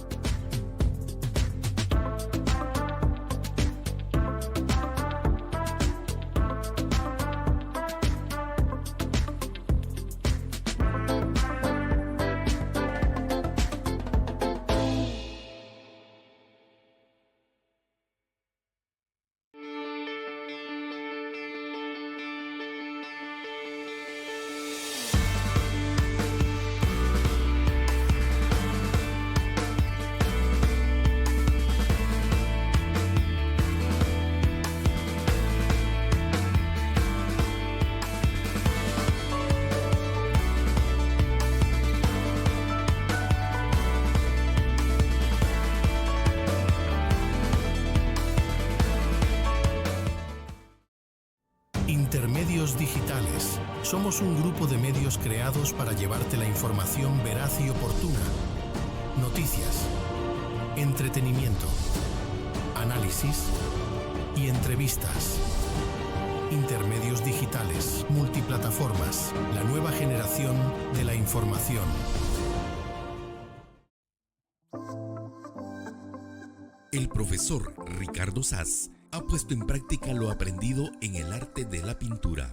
Intermedios Digitales. Somos un grupo de medios creados para llevarte la información veraz y oportuna. Noticias, entretenimiento, análisis y entrevistas. Intermedios Digitales, multiplataformas, la nueva generación de la información. El profesor Ricardo Saz ha puesto en práctica lo aprendido en el arte de la pintura.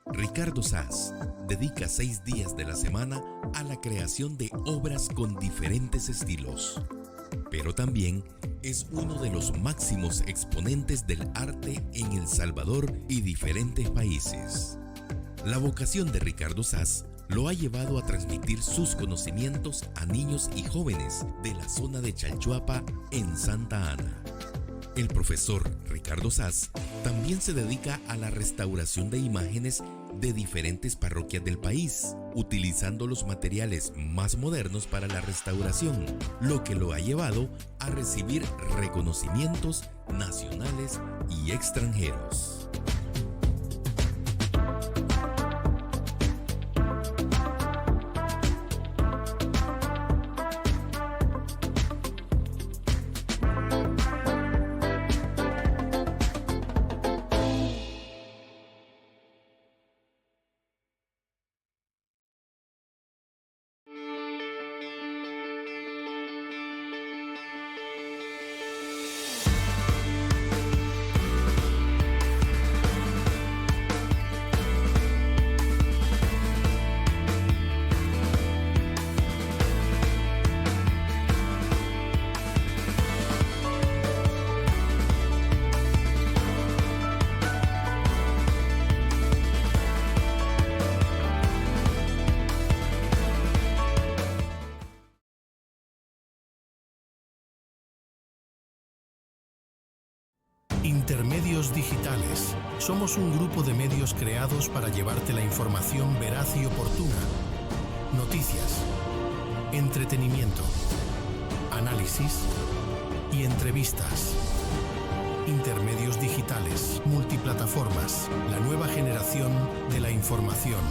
Ricardo Saz dedica 6 días de la semana a la creación de obras con diferentes estilos, pero también es uno de los máximos exponentes del arte en El Salvador y diferentes países. La vocación de Ricardo Saz lo ha llevado a transmitir sus conocimientos a niños y jóvenes de la zona de Chalchuapa en Santa Ana. El profesor Ricardo Saz también se dedica a la restauración de imágenes de diferentes parroquias del país, utilizando los materiales más modernos para la restauración, lo que lo ha llevado a recibir reconocimientos nacionales y extranjeros. Intermedios Digitales. Somos un grupo de medios creados para llevarte la información veraz y oportuna. Noticias, entretenimiento, análisis y entrevistas. Intermedios Digitales, multiplataformas, la nueva generación de la información.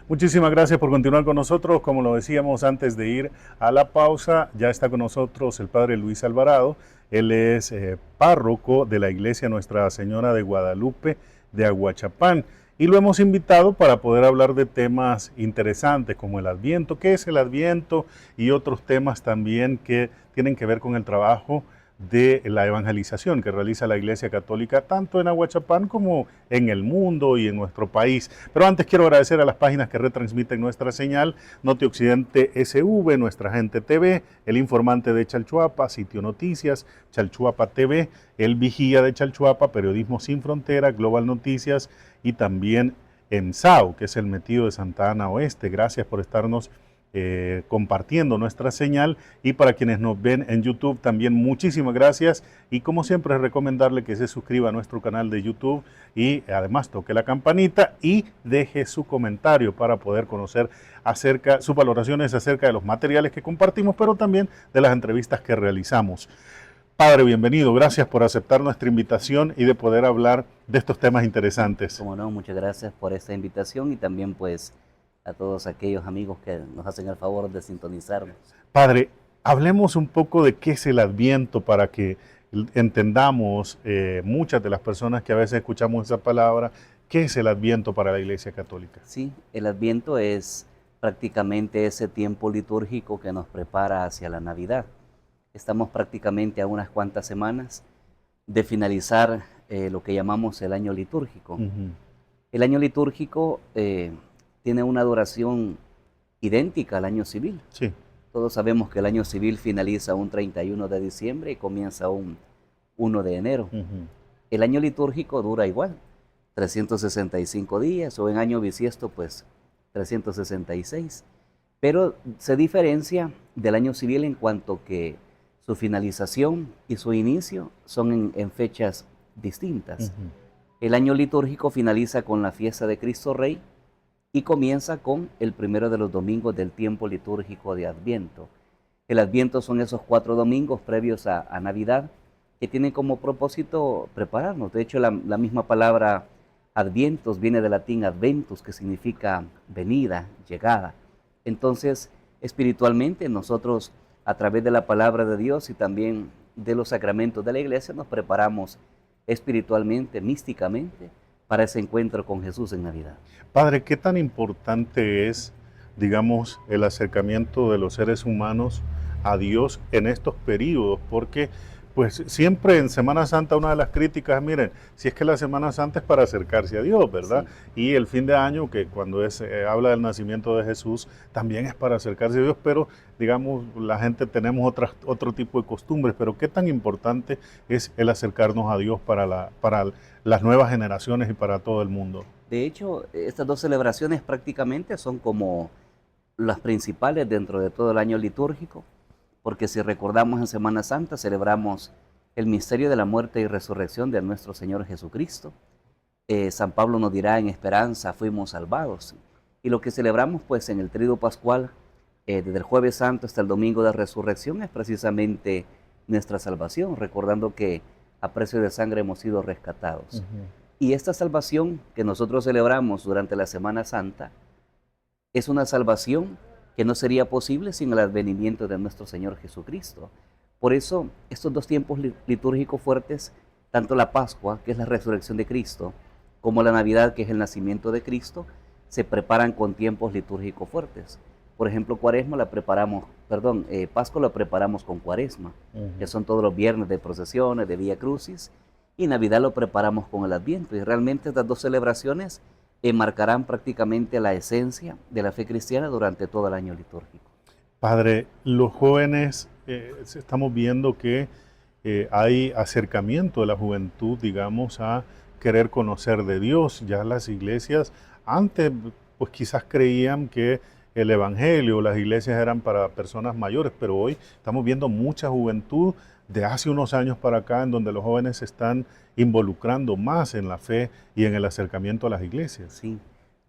Muchísimas gracias por continuar con nosotros. Como lo decíamos antes de ir a la pausa, ya está con nosotros el padre Luis Alvarado. Él es párroco de la iglesia Nuestra Señora de Guadalupe de Aguachapán. Y lo hemos invitado para poder hablar de temas interesantes como el Adviento, qué es el Adviento y otros temas también que tienen que ver con el trabajo de la evangelización que realiza la Iglesia Católica tanto en Aguachapán como en el mundo y en nuestro país. Pero antes quiero agradecer a las páginas que retransmiten nuestra señal: Notioccidente SV, Nuestra Gente TV, El Informante de Chalchuapa, Sitio Noticias, Chalchuapa TV, El Vigía de Chalchuapa, Periodismo Sin Frontera, Global Noticias y también EMSAO, que es el Metido de Santa Ana Oeste. Gracias por estarnos compartiendo nuestra señal, y para quienes nos ven en YouTube también muchísimas gracias, y como siempre recomendarle que se suscriba a nuestro canal de YouTube y además toque la campanita y deje su comentario para poder conocer sus valoraciones acerca de los materiales que compartimos, pero también de las entrevistas que realizamos. Padre, bienvenido, gracias por aceptar nuestra invitación y de poder hablar de estos temas interesantes. Como no, muchas gracias por esta invitación y también pues a todos aquellos amigos que nos hacen el favor de sintonizarnos. Padre, hablemos un poco de qué es el Adviento para que entendamos muchas de las personas que a veces escuchamos esa palabra. ¿Qué es el Adviento para la Iglesia Católica? Sí, el Adviento es prácticamente ese tiempo litúrgico que nos prepara hacia la Navidad. Estamos prácticamente a unas cuantas semanas de finalizar lo que llamamos el año litúrgico. El año litúrgico tiene una duración idéntica al año civil. Sí. Todos sabemos que el año civil finaliza un 31 de diciembre y comienza un 1 de enero. El año litúrgico dura igual, 365 días, o en año bisiesto, pues 366. Pero se diferencia del año civil en cuanto que su finalización y su inicio son en fechas distintas. El año litúrgico finaliza con la fiesta de Cristo Rey y comienza con el primero de los domingos del tiempo litúrgico de Adviento. El Adviento son esos 4 domingos previos a Navidad que tienen como propósito prepararnos. De hecho, la misma palabra Advientos viene del latín adventus, que significa venida, llegada. Entonces, espiritualmente nosotros, a través de la palabra de Dios y también de los sacramentos de la Iglesia, nos preparamos espiritualmente, místicamente, para ese encuentro con Jesús en Navidad. Padre, ¿qué tan importante es, digamos, el acercamiento de los seres humanos a Dios en estos periodos? Porque pues siempre en Semana Santa una de las críticas, miren, si es que la Semana Santa es para acercarse a Dios, ¿verdad? Sí. Y el fin de año, que cuando habla del nacimiento de Jesús, también es para acercarse a Dios, pero digamos, la gente tenemos otro tipo de costumbres. Pero ¿qué tan importante es el acercarnos a Dios para las nuevas generaciones y para todo el mundo? De hecho, estas dos celebraciones prácticamente son como las principales dentro de todo el año litúrgico, porque si recordamos, en Semana Santa celebramos el misterio de la muerte y resurrección de nuestro Señor Jesucristo. San Pablo nos dirá: en esperanza fuimos salvados. Y lo que celebramos pues en el Tríduo Pascual, desde el Jueves Santo hasta el Domingo de Resurrección, es precisamente nuestra salvación, recordando que a precio de sangre hemos sido rescatados. Y esta salvación que nosotros celebramos durante la Semana Santa es una salvación que no sería posible sin el advenimiento de nuestro Señor Jesucristo. Por eso, estos dos tiempos litúrgicos fuertes, tanto la Pascua, que es la resurrección de Cristo, como la Navidad, que es el nacimiento de Cristo, se preparan con tiempos litúrgicos fuertes. Por ejemplo, Pascua la preparamos con Cuaresma, que son todos los viernes de procesiones, de Vía Crucis, y Navidad lo preparamos con el Adviento. Y realmente estas dos celebraciones marcarán prácticamente la esencia de la fe cristiana durante todo el año litúrgico. Padre, los jóvenes estamos viendo que hay acercamiento de la juventud, digamos, a querer conocer de Dios. Ya las iglesias antes, pues quizás creían que el evangelio, las iglesias eran para personas mayores, pero hoy estamos viendo mucha juventud de hace unos años para acá, en donde los jóvenes se están involucrando más en la fe y en el acercamiento a las iglesias. Sí,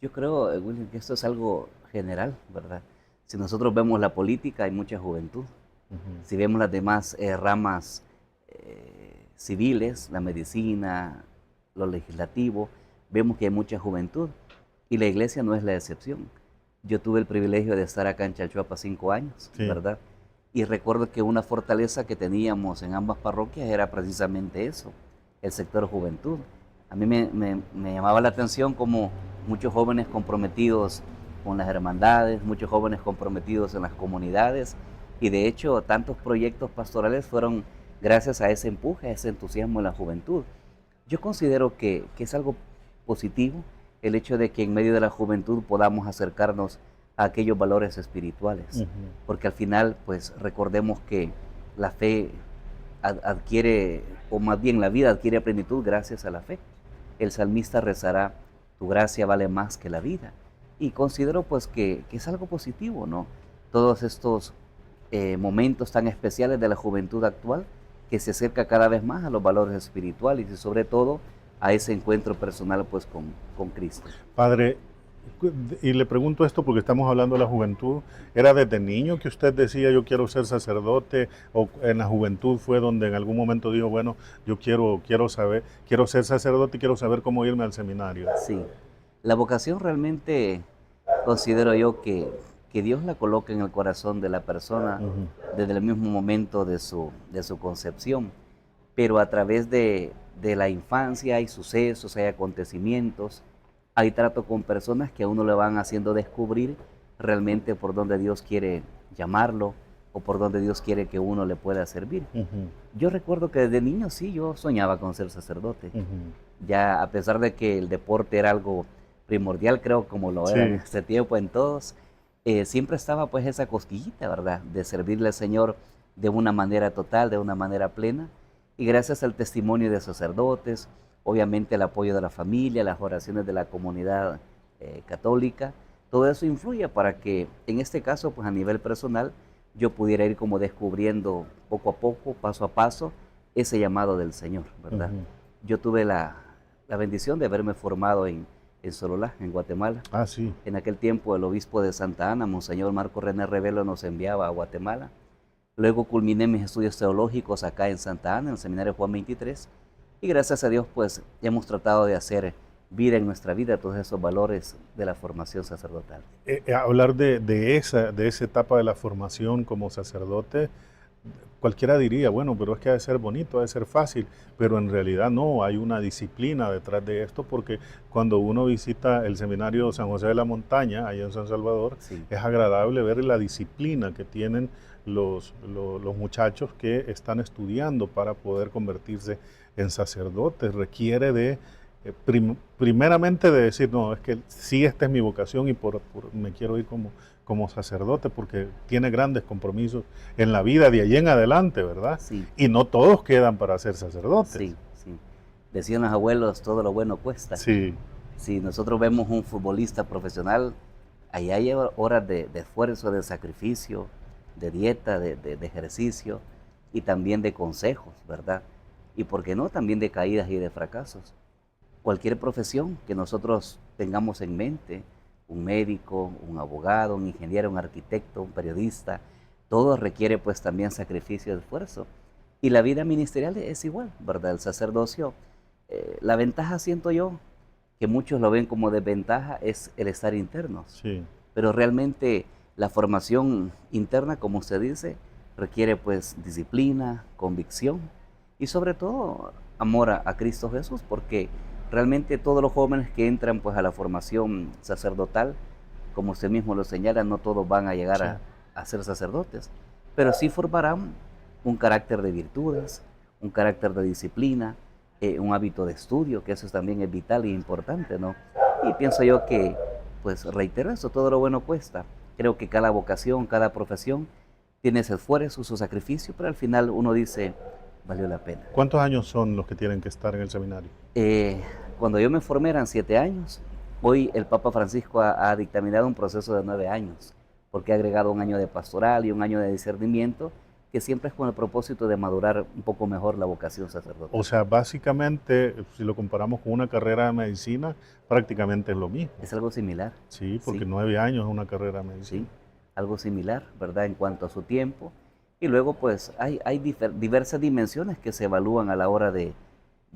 yo creo, William, que esto es algo general, ¿verdad? Si nosotros vemos la política, hay mucha juventud. Si vemos las demás ramas civiles, la medicina, lo legislativo, vemos que hay mucha juventud. Y la iglesia no es la excepción. Yo tuve el privilegio de estar acá en Chalchuapa 5 años, Sí. ¿verdad? Y recuerdo que una fortaleza que teníamos en ambas parroquias era precisamente eso, el sector juventud. A mí me llamaba la atención como muchos jóvenes comprometidos con las hermandades, muchos jóvenes comprometidos en las comunidades, y de hecho tantos proyectos pastorales fueron gracias a ese empuje, a ese entusiasmo de la juventud. Yo considero que es algo positivo el hecho de que en medio de la juventud podamos acercarnos a aquellos valores espirituales, porque al final, pues recordemos que la fe adquiere, o más bien la vida adquiere plenitud gracias a la fe. El salmista rezará, tu gracia vale más que la vida. Y considero pues que es algo positivo, ¿no? Todos estos momentos tan especiales de la juventud actual, que se acerca cada vez más a los valores espirituales y sobre todo a ese encuentro personal pues con Cristo. Padre, y le pregunto esto porque estamos hablando de la juventud. ¿Era desde niño que usted decía yo quiero ser sacerdote? ¿O en la juventud fue donde en algún momento dijo, bueno, yo quiero ser sacerdote y quiero saber cómo irme al seminario? Sí, la vocación realmente considero yo que Dios la coloca en el corazón de la persona desde el mismo momento de su concepción, pero a través de la infancia hay sucesos, hay acontecimientos, hay trato con personas que a uno le van haciendo descubrir realmente por dónde Dios quiere llamarlo o por dónde Dios quiere que uno le pueda servir. Yo recuerdo que desde niño sí, yo soñaba con ser sacerdote. Ya a pesar de que el deporte era algo primordial, creo como lo era en este tiempo en todos, siempre estaba pues esa cosquillita, ¿verdad? De servirle al Señor de una manera total, de una manera plena. Y gracias al testimonio de sacerdotes, obviamente el apoyo de la familia, las oraciones de la comunidad católica, todo eso influye para que en este caso, pues a nivel personal, yo pudiera ir como descubriendo poco a poco, paso a paso, ese llamado del Señor, ¿verdad? Yo tuve la bendición de haberme formado en Sololá, en Guatemala. Ah, sí. En aquel tiempo el obispo de Santa Ana, Monseñor Marco René Revelo, nos enviaba a Guatemala. Luego culminé mis estudios teológicos acá en Santa Ana, en el Seminario Juan 23, y gracias a Dios pues hemos tratado de hacer vida en nuestra vida todos esos valores de la formación sacerdotal. Hablar de esa etapa de la formación como sacerdote, cualquiera diría, bueno, pero es que ha de ser bonito, ha de ser fácil, pero en realidad no, hay una disciplina detrás de esto, porque cuando uno visita el Seminario San José de la Montaña, allá en San Salvador, es agradable ver la disciplina que tienen los muchachos que están estudiando para poder convertirse en sacerdotes. Requiere de, primeramente de decir, no, es que sí, esta es mi vocación y me quiero ir como sacerdote, porque tiene grandes compromisos en la vida de allí en adelante, ¿verdad? Sí. Y no todos quedan para ser sacerdotes. Sí, sí. Decían los abuelos, todo lo bueno cuesta. Sí. Si nosotros vemos un futbolista profesional, allá lleva horas de esfuerzo, de sacrificio, de dieta, de ejercicio y también de consejos, ¿verdad? Y por qué no, también de caídas y de fracasos. Cualquier profesión que nosotros tengamos en mente, un médico, un abogado, un ingeniero, un arquitecto, un periodista, todo requiere pues también sacrificio y esfuerzo. Y la vida ministerial es igual, ¿verdad? El sacerdocio, la ventaja siento yo, que muchos lo ven como desventaja, es el estar internos. Sí. Pero realmente la formación interna, como usted dice, requiere pues disciplina, convicción y sobre todo amor a Cristo Jesús, porque realmente todos los jóvenes que entran pues a la formación sacerdotal, como usted mismo lo señala, no todos van a llegar a ser sacerdotes, pero sí formarán un carácter de virtudes, un carácter de disciplina, un hábito de estudio, que eso también es vital e importante, ¿no? Y pienso yo que, pues reitero eso, todo lo bueno cuesta. Creo que cada vocación, cada profesión tiene ese esfuerzo, su sacrificio, pero al final uno dice, valió la pena. ¿Cuántos años son los que tienen que estar en el seminario? Cuando yo me formé eran 7 años. Hoy el Papa Francisco ha dictaminado un proceso de 9 años, porque ha agregado un año de pastoral y un año de discernimiento, que siempre es con el propósito de madurar un poco mejor la vocación sacerdotal. O sea, básicamente, si lo comparamos con una carrera de medicina, prácticamente es lo mismo. Es algo similar. Sí, porque Sí. 9 años es una carrera de medicina. Sí, algo similar, ¿verdad? En cuanto a su tiempo. Y luego, pues, hay diversas dimensiones que se evalúan a la hora de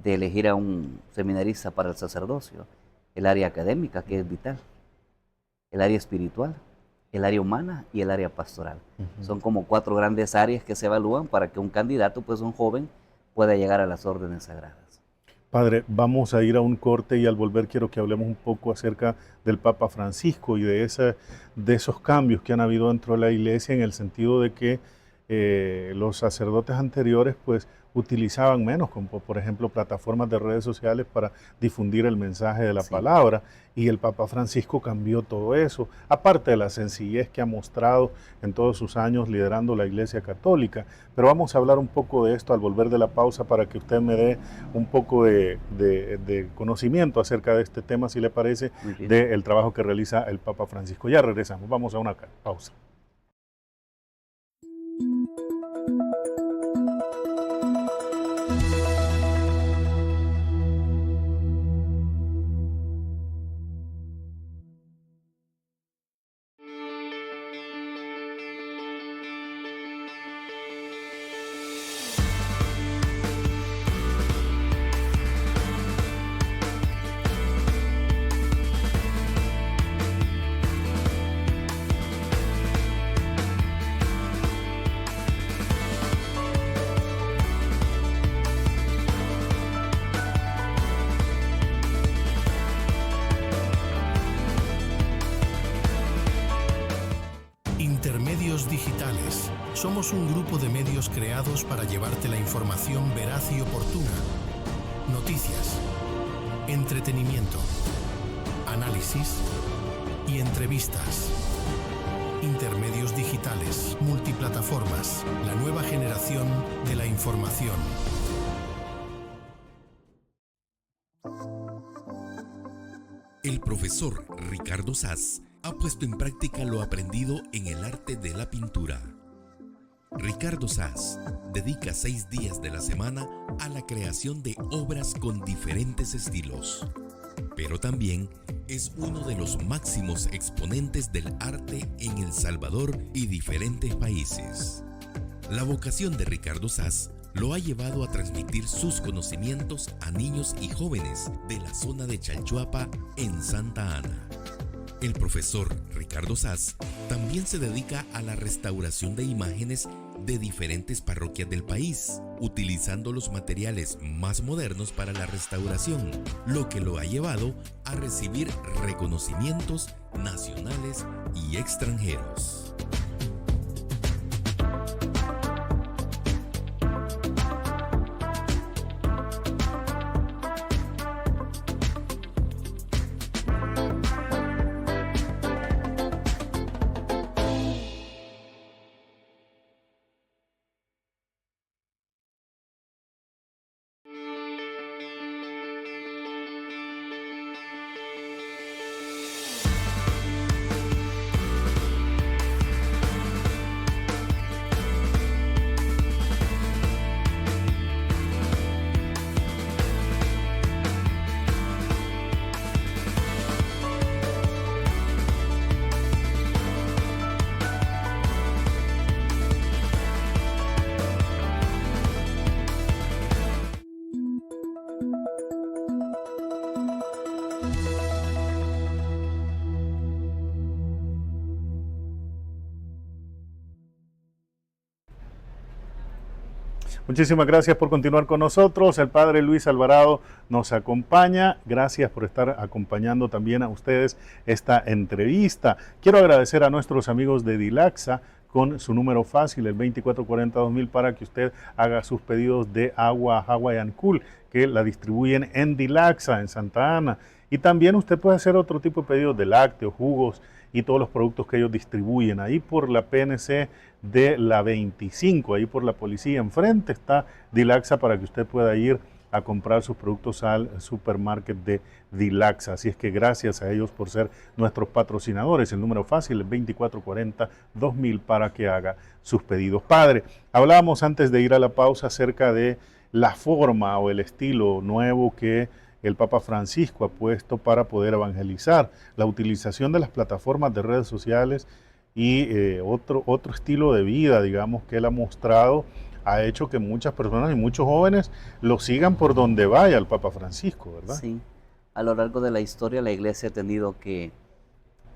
elegir a un seminarista para el sacerdocio. El área académica, que es vital. El área espiritual, el área humana y el área pastoral. Son como 4 grandes áreas que se evalúan para que un candidato, pues un joven, pueda llegar a las órdenes sagradas. Padre, vamos a ir a un corte y al volver quiero que hablemos un poco acerca del Papa Francisco y de esos cambios que han habido dentro de la Iglesia, en el sentido de que los sacerdotes anteriores pues utilizaban menos, como por ejemplo plataformas de redes sociales para difundir el mensaje de la Sí. palabra, y el Papa Francisco cambió todo eso, aparte de la sencillez que ha mostrado en todos sus años liderando la Iglesia Católica. Pero vamos a hablar un poco de esto al volver de la pausa, para que usted me dé un poco de conocimiento acerca de este tema, si le parece, Muy bien. del trabajo que realiza el Papa Francisco. Ya regresamos, vamos a una pausa. Intermedios digitales. Somos un grupo de medios creados para llevarte la información veraz y oportuna. Noticias, entretenimiento, análisis y entrevistas. Intermedios digitales, multiplataformas, la nueva generación de la información. El profesor Ricardo Saz ha puesto en práctica lo aprendido en el arte de la pintura. Ricardo Saz dedica 6 días de la semana a la creación de obras con diferentes estilos, pero también es uno de los máximos exponentes del arte en El Salvador y diferentes países. La vocación de Ricardo Saz lo ha llevado a transmitir sus conocimientos a niños y jóvenes de la zona de Chalchuapa, en Santa Ana. El profesor Ricardo Saz también se dedica a la restauración de imágenes de diferentes parroquias del país, utilizando los materiales más modernos para la restauración, lo que lo ha llevado a recibir reconocimientos nacionales y extranjeros. Muchísimas gracias por continuar con nosotros. El padre Luis Alvarado nos acompaña. Gracias por estar acompañando también a ustedes esta entrevista. Quiero agradecer a nuestros amigos de Dilaxa con su número fácil, el 2440-2000, para que usted haga sus pedidos de agua Hawaiian Cool, que la distribuyen en Dilaxa, en Santa Ana. Y también usted puede hacer otro tipo de pedidos de lácteos, jugos y todos los productos que ellos distribuyen. Ahí por la PNC de la 25, ahí por la policía, enfrente está Dilaxa para que usted pueda ir a comprar sus productos al supermarket de Dilaxa. Así es que gracias a ellos por ser nuestros patrocinadores. El número fácil es 2440-2000 para que haga sus pedidos. Padre, hablábamos antes de ir a la pausa acerca de la forma o el estilo nuevo que el Papa Francisco ha puesto para poder evangelizar, la utilización de las plataformas de redes sociales y otro estilo de vida, digamos, que él ha mostrado, ha hecho que muchas personas y muchos jóvenes lo sigan por donde vaya el Papa Francisco, ¿verdad? Sí, a lo largo de la historia la Iglesia ha tenido que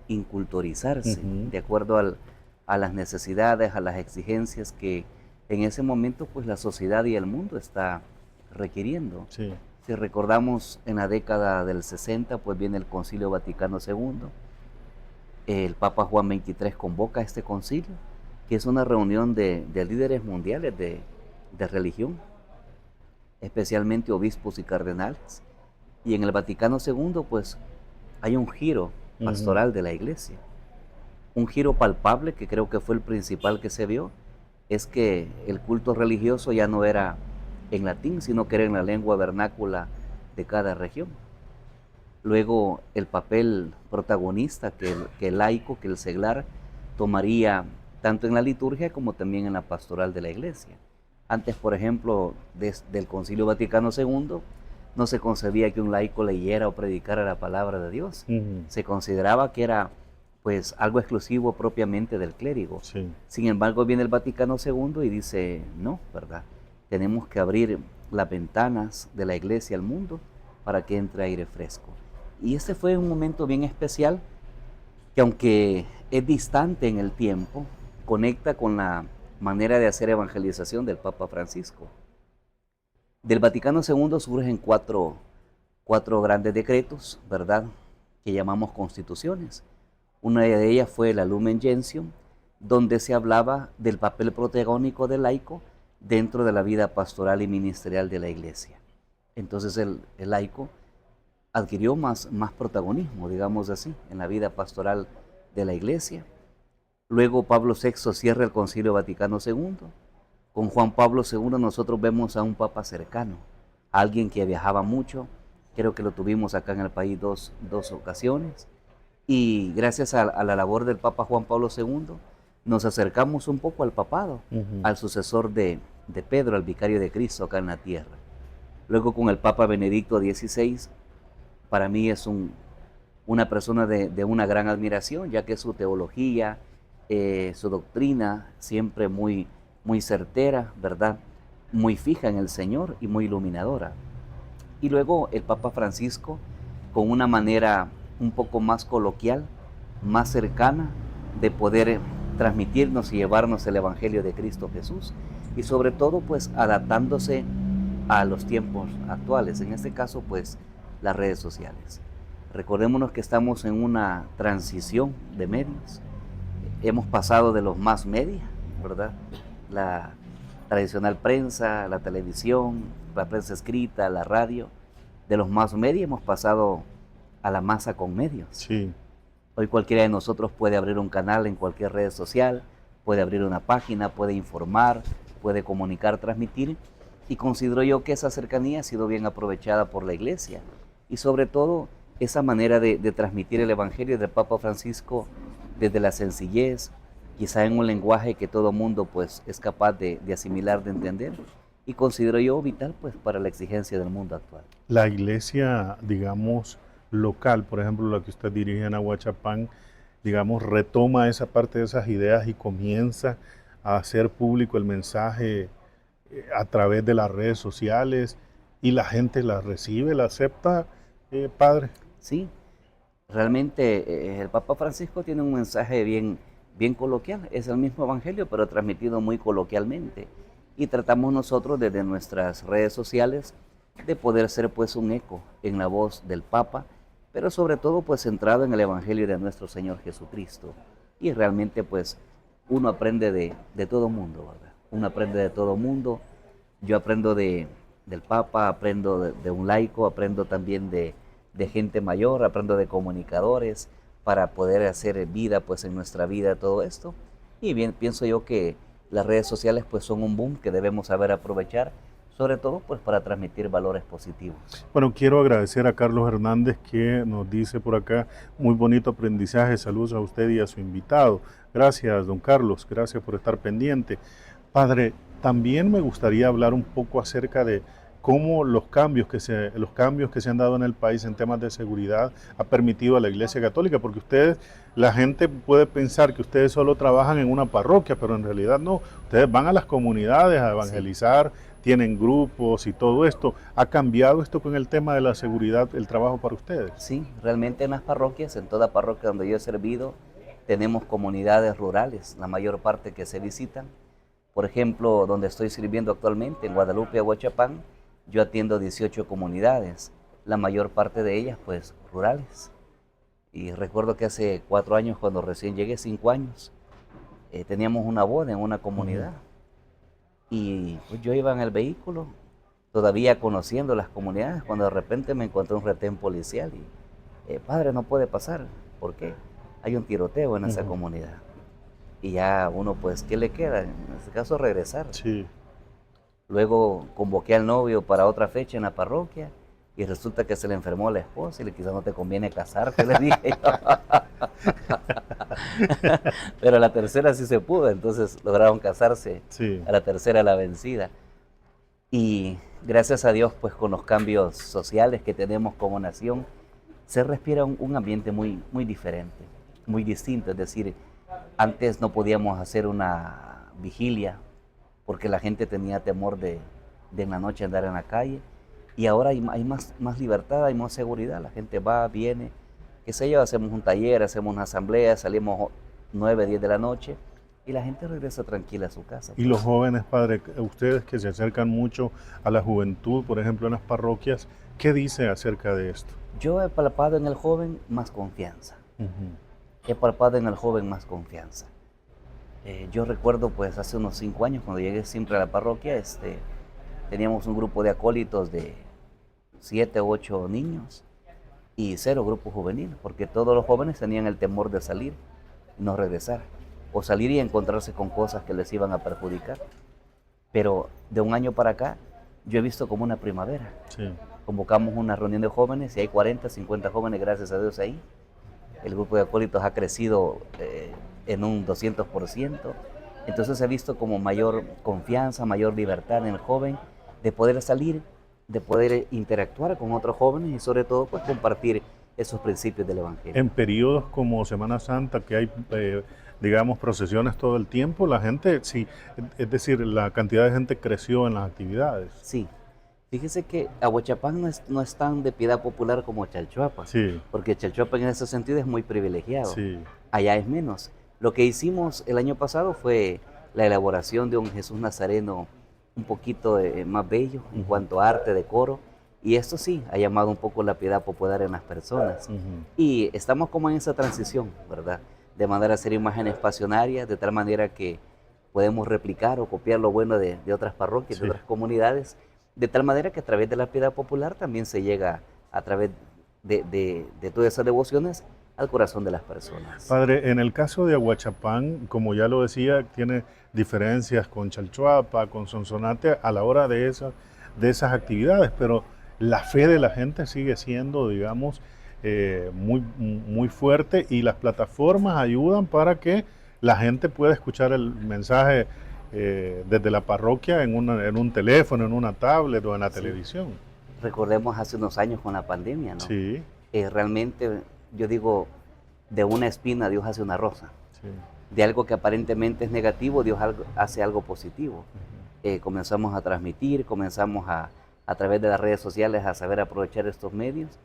inculturizarse de acuerdo a las necesidades, a las exigencias que en ese momento pues la sociedad y el mundo está requiriendo. Sí. Si recordamos en la década del 60, pues viene el Concilio Vaticano II. El Papa Juan XXIII convoca este concilio, que es una reunión de líderes mundiales de religión, especialmente obispos y cardenales. Y en el Vaticano II, pues hay un giro pastoral de la Iglesia. Un giro palpable, que creo que fue el principal que se vio, es que el culto religioso ya no era en latín, sino que era en la lengua vernácula de cada región. Luego el papel protagonista que el laico, que el seglar, tomaría tanto en la liturgia como también en la pastoral de la Iglesia. Antes, por ejemplo, desde el Concilio Vaticano II, no se concebía que un laico leyera o predicara la palabra de Dios. Se consideraba que era pues algo exclusivo propiamente del clérigo. Sí. Sin embargo, viene el Vaticano II y dice, no, ¿verdad? Tenemos que abrir las ventanas de la Iglesia al mundo para que entre aire fresco. Y este fue un momento bien especial que, aunque es distante en el tiempo, conecta con la manera de hacer evangelización del Papa Francisco. Del Vaticano II surgen cuatro grandes decretos, ¿verdad?, que llamamos constituciones. Una de ellas fue la Lumen Gentium, donde se hablaba del papel protagónico del laico dentro de la vida pastoral y ministerial de la Iglesia. Entonces el laico adquirió más protagonismo, digamos así, en la vida pastoral de la Iglesia. Luego Pablo VI cierra el Concilio Vaticano II. Con Juan Pablo II nosotros vemos a un papa cercano, a alguien que viajaba mucho. Creo que lo tuvimos acá en el país dos ocasiones. Y gracias a la labor del Papa Juan Pablo II, nos acercamos un poco al papado, al sucesor de Pedro, al vicario de Cristo acá en la tierra. Luego con el Papa Benedicto XVI, para mí es una persona de una gran admiración, ya que su teología, su doctrina, siempre muy certera, ¿verdad? Muy fija en el Señor y muy iluminadora. Y luego el Papa Francisco, con una manera un poco más coloquial, más cercana, de poder transmitirnos y llevarnos el Evangelio de Cristo Jesús, y sobre todo pues adaptándose a los tiempos actuales, en este caso pues las redes sociales. Recordémonos que estamos en una transición de medios. Hemos pasado de los más media, ¿verdad?, la tradicional prensa, la televisión, la prensa escrita, la radio. De los más media hemos pasado a la masa con medios. Sí. Hoy cualquiera de nosotros puede abrir un canal en cualquier red social, puede abrir una página, puede informar, puede comunicar, transmitir, y considero yo que esa cercanía ha sido bien aprovechada por la Iglesia, y sobre todo esa manera de transmitir el Evangelio del Papa Francisco desde la sencillez, quizá en un lenguaje que todo mundo pues es capaz de asimilar, de entender, y considero yo vital pues para la exigencia del mundo actual. La iglesia, digamos, local, por ejemplo, la que usted dirige en Aguachapán, digamos, retoma esa parte de esas ideas y comienza a hacer público el mensaje a través de las redes sociales, y la gente la recibe, la acepta, padre. Sí, realmente el Papa Francisco tiene un mensaje bien coloquial, es el mismo evangelio pero transmitido muy coloquialmente, y tratamos nosotros desde nuestras redes sociales de poder ser pues un eco en la voz del Papa, pero sobre todo pues centrado en el evangelio de nuestro Señor Jesucristo. Y realmente pues uno aprende de todo mundo, ¿verdad? Uno aprende de todo mundo. Yo aprendo del Papa, aprendo de un laico, aprendo también de de gente mayor, aprendo de comunicadores para poder hacer vida pues en nuestra vida todo esto. Y bien, pienso yo que las redes sociales pues son un boom que debemos saber aprovechar, sobre todo pues para transmitir valores positivos. Bueno, quiero agradecer a Carlos Hernández que nos dice por acá, muy bonito aprendizaje, saludos a usted y a su invitado. Gracias, don Carlos, gracias por estar pendiente. Padre, también me gustaría hablar un poco acerca de cómo los cambios que se han dado en el país en temas de seguridad ha permitido a la Iglesia Católica, porque ustedes, la gente puede pensar que ustedes solo trabajan en una parroquia, pero en realidad no, ustedes van a las comunidades a evangelizar, sí, tienen grupos y todo esto. ¿Ha cambiado esto con el tema de la seguridad, el trabajo para ustedes? Sí, realmente en las parroquias, en toda parroquia donde yo he servido, tenemos comunidades rurales, la mayor parte que se visitan. Por ejemplo, donde estoy sirviendo actualmente, en Guadalupe, Ahuachapán, yo atiendo 18 comunidades, la mayor parte de ellas pues rurales. Y recuerdo que hace 4 años, cuando recién llegué, 5 años, teníamos una boda en una comunidad. Y pues yo iba en el vehículo, todavía conociendo las comunidades, cuando de repente me encontré un retén policial y, padre, no puede pasar. ¿Por qué? Hay un tiroteo en esa comunidad. Y ya uno, pues, ¿qué le queda? En este caso, regresar. Sí. Luego convoqué al novio para otra fecha en la parroquia y resulta que se le enfermó la esposa y quizás no te conviene casarte, le dije yo. Pero a la tercera sí se pudo, entonces lograron casarse, sí, a la tercera la vencida. Y gracias a Dios, pues con los cambios sociales que tenemos como nación, se respira un ambiente muy, muy diferente, muy distinto. Es decir, antes no podíamos hacer una vigilia porque la gente tenía temor de en la noche andar en la calle, y ahora hay más libertad, hay más seguridad, la gente va, viene, qué sé yo, hacemos un taller, hacemos una asamblea, salimos 9, 10 de la noche y la gente regresa tranquila a su casa. Y los jóvenes, padre, ustedes que se acercan mucho a la juventud, por ejemplo en las parroquias, ¿qué dice acerca de esto? Yo he palpado en el joven más confianza, he palpado en el joven más confianza. Yo recuerdo pues hace unos 5 años cuando llegué siempre a la parroquia, teníamos un grupo de acólitos de 7 u 8 niños y 0 grupo juvenil, porque todos los jóvenes tenían el temor de salir y no regresar, o salir y encontrarse con cosas que les iban a perjudicar. Pero de un año para acá, yo he visto como una primavera. Sí. Convocamos una reunión de jóvenes y hay 40, 50 jóvenes, gracias a Dios, ahí. El grupo de acólitos ha crecido en un 200%. Entonces he visto como mayor confianza, mayor libertad en el joven de poder salir, de poder interactuar con otros jóvenes y sobre todo pues compartir esos principios del Evangelio. En periodos como Semana Santa, que hay, digamos, procesiones todo el tiempo, la gente, sí, es decir, la cantidad de gente creció en las actividades. Sí. Fíjese que Ahuachapán no es tan de piedad popular como Chalchuapa, sí, porque Chalchuapa en ese sentido es muy privilegiado, sí, allá es menos. Lo que hicimos el año pasado fue la elaboración de un Jesús Nazareno un poquito más bello en cuanto a arte, decoro, y esto sí ha llamado un poco la piedad popular en las personas. Y estamos como en esa transición, ¿verdad? De mandar a hacer imágenes pasionarias, de tal manera que podemos replicar o copiar lo bueno de otras parroquias, sí, de otras comunidades, de tal manera que a través de la piedad popular también se llega a través de todas esas devociones al corazón de las personas. Padre, en el caso de Ahuachapán, como ya lo decía, tiene diferencias con Chalchuapa, con Sonsonate a la hora de esas actividades, pero la fe de la gente sigue siendo, digamos, muy fuerte, y las plataformas ayudan para que la gente pueda escuchar el mensaje desde la parroquia en un teléfono, en una tablet o en la televisión. Recordemos hace unos años con la pandemia, ¿no? Sí. Realmente, yo digo, de una espina Dios hace una rosa. Sí. De algo que aparentemente es negativo, Dios hace algo positivo. Comenzamos a transmitir, comenzamos a través de las redes sociales a saber aprovechar estos medios,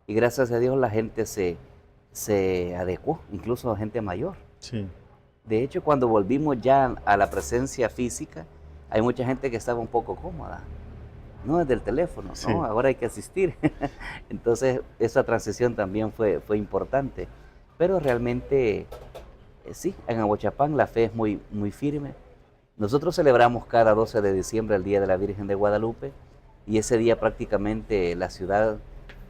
y gracias a Dios la gente se adecuó, incluso gente mayor. Sí. De hecho, cuando volvimos ya a la presencia física, hay mucha gente que estaba un poco cómoda. No desde el teléfono, sí, ¿no? Ahora hay que asistir. Entonces, esa transición también fue importante. Pero realmente, sí, en Ahuachapán la fe es muy, muy firme. Nosotros celebramos cada 12 de diciembre el Día de la Virgen de Guadalupe, y ese día prácticamente la ciudad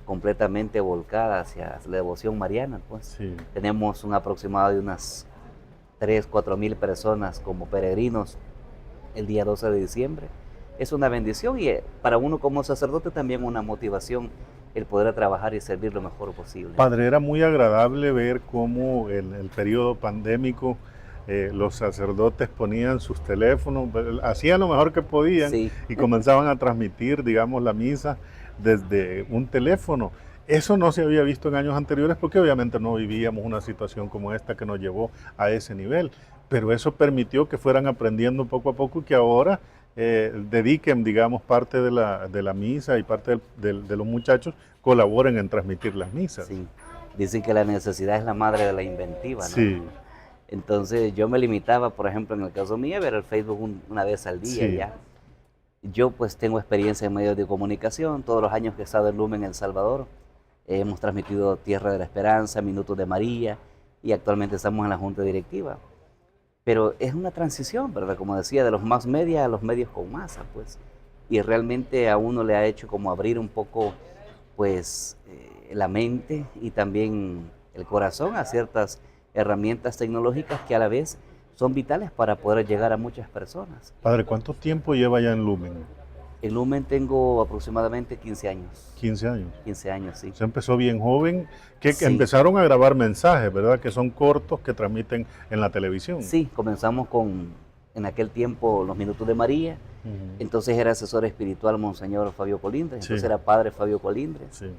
completamente volcada hacia la devoción mariana, pues. Sí. Tenemos un aproximado de unas 3.000 a 4.000 personas como peregrinos el día 12 de diciembre. Es una bendición y para uno como sacerdote también una motivación el poder trabajar y servir lo mejor posible. Padre, era muy agradable ver cómo en el periodo pandémico los sacerdotes ponían sus teléfonos, hacían lo mejor que podían, Sí. y comenzaban a transmitir, digamos, la misa desde un teléfono. Eso no se había visto en años anteriores porque obviamente no vivíamos una situación como esta que nos llevó a ese nivel, pero eso permitió que fueran aprendiendo poco a poco y que ahora dediquen, digamos, parte de la misa y parte de los muchachos colaboren en transmitir las misas. Sí. Dicen que la necesidad es la madre de la inventiva, ¿no? Sí. Entonces yo me limitaba, por ejemplo, en el caso mío, a ver el Facebook una vez al día. Sí. Ya. Yo pues tengo experiencia en medios de comunicación, todos los años que he estado en Lumen, El Salvador, hemos transmitido Tierra de la Esperanza, Minutos de María, y actualmente estamos en la Junta Directiva. Pero es una transición, ¿verdad? Como decía, de los más media a los medios con masa, pues. Y realmente a uno le ha hecho como abrir un poco, pues, la mente y también el corazón a ciertas herramientas tecnológicas que a la vez son vitales para poder llegar a muchas personas. Padre, ¿cuánto tiempo lleva ya en Lumen? En Lumen tengo aproximadamente 15 años. 15 años. 15 años, sí. Se empezó bien joven, que Sí. empezaron a grabar mensajes, ¿verdad? Que son cortos, que transmiten en la televisión. Sí, comenzamos con, en aquel tiempo, los Minutos de María. Ujú. Entonces era asesor espiritual Monseñor Fabio Colindres, entonces Sí. era padre Fabio Colindres. Sí.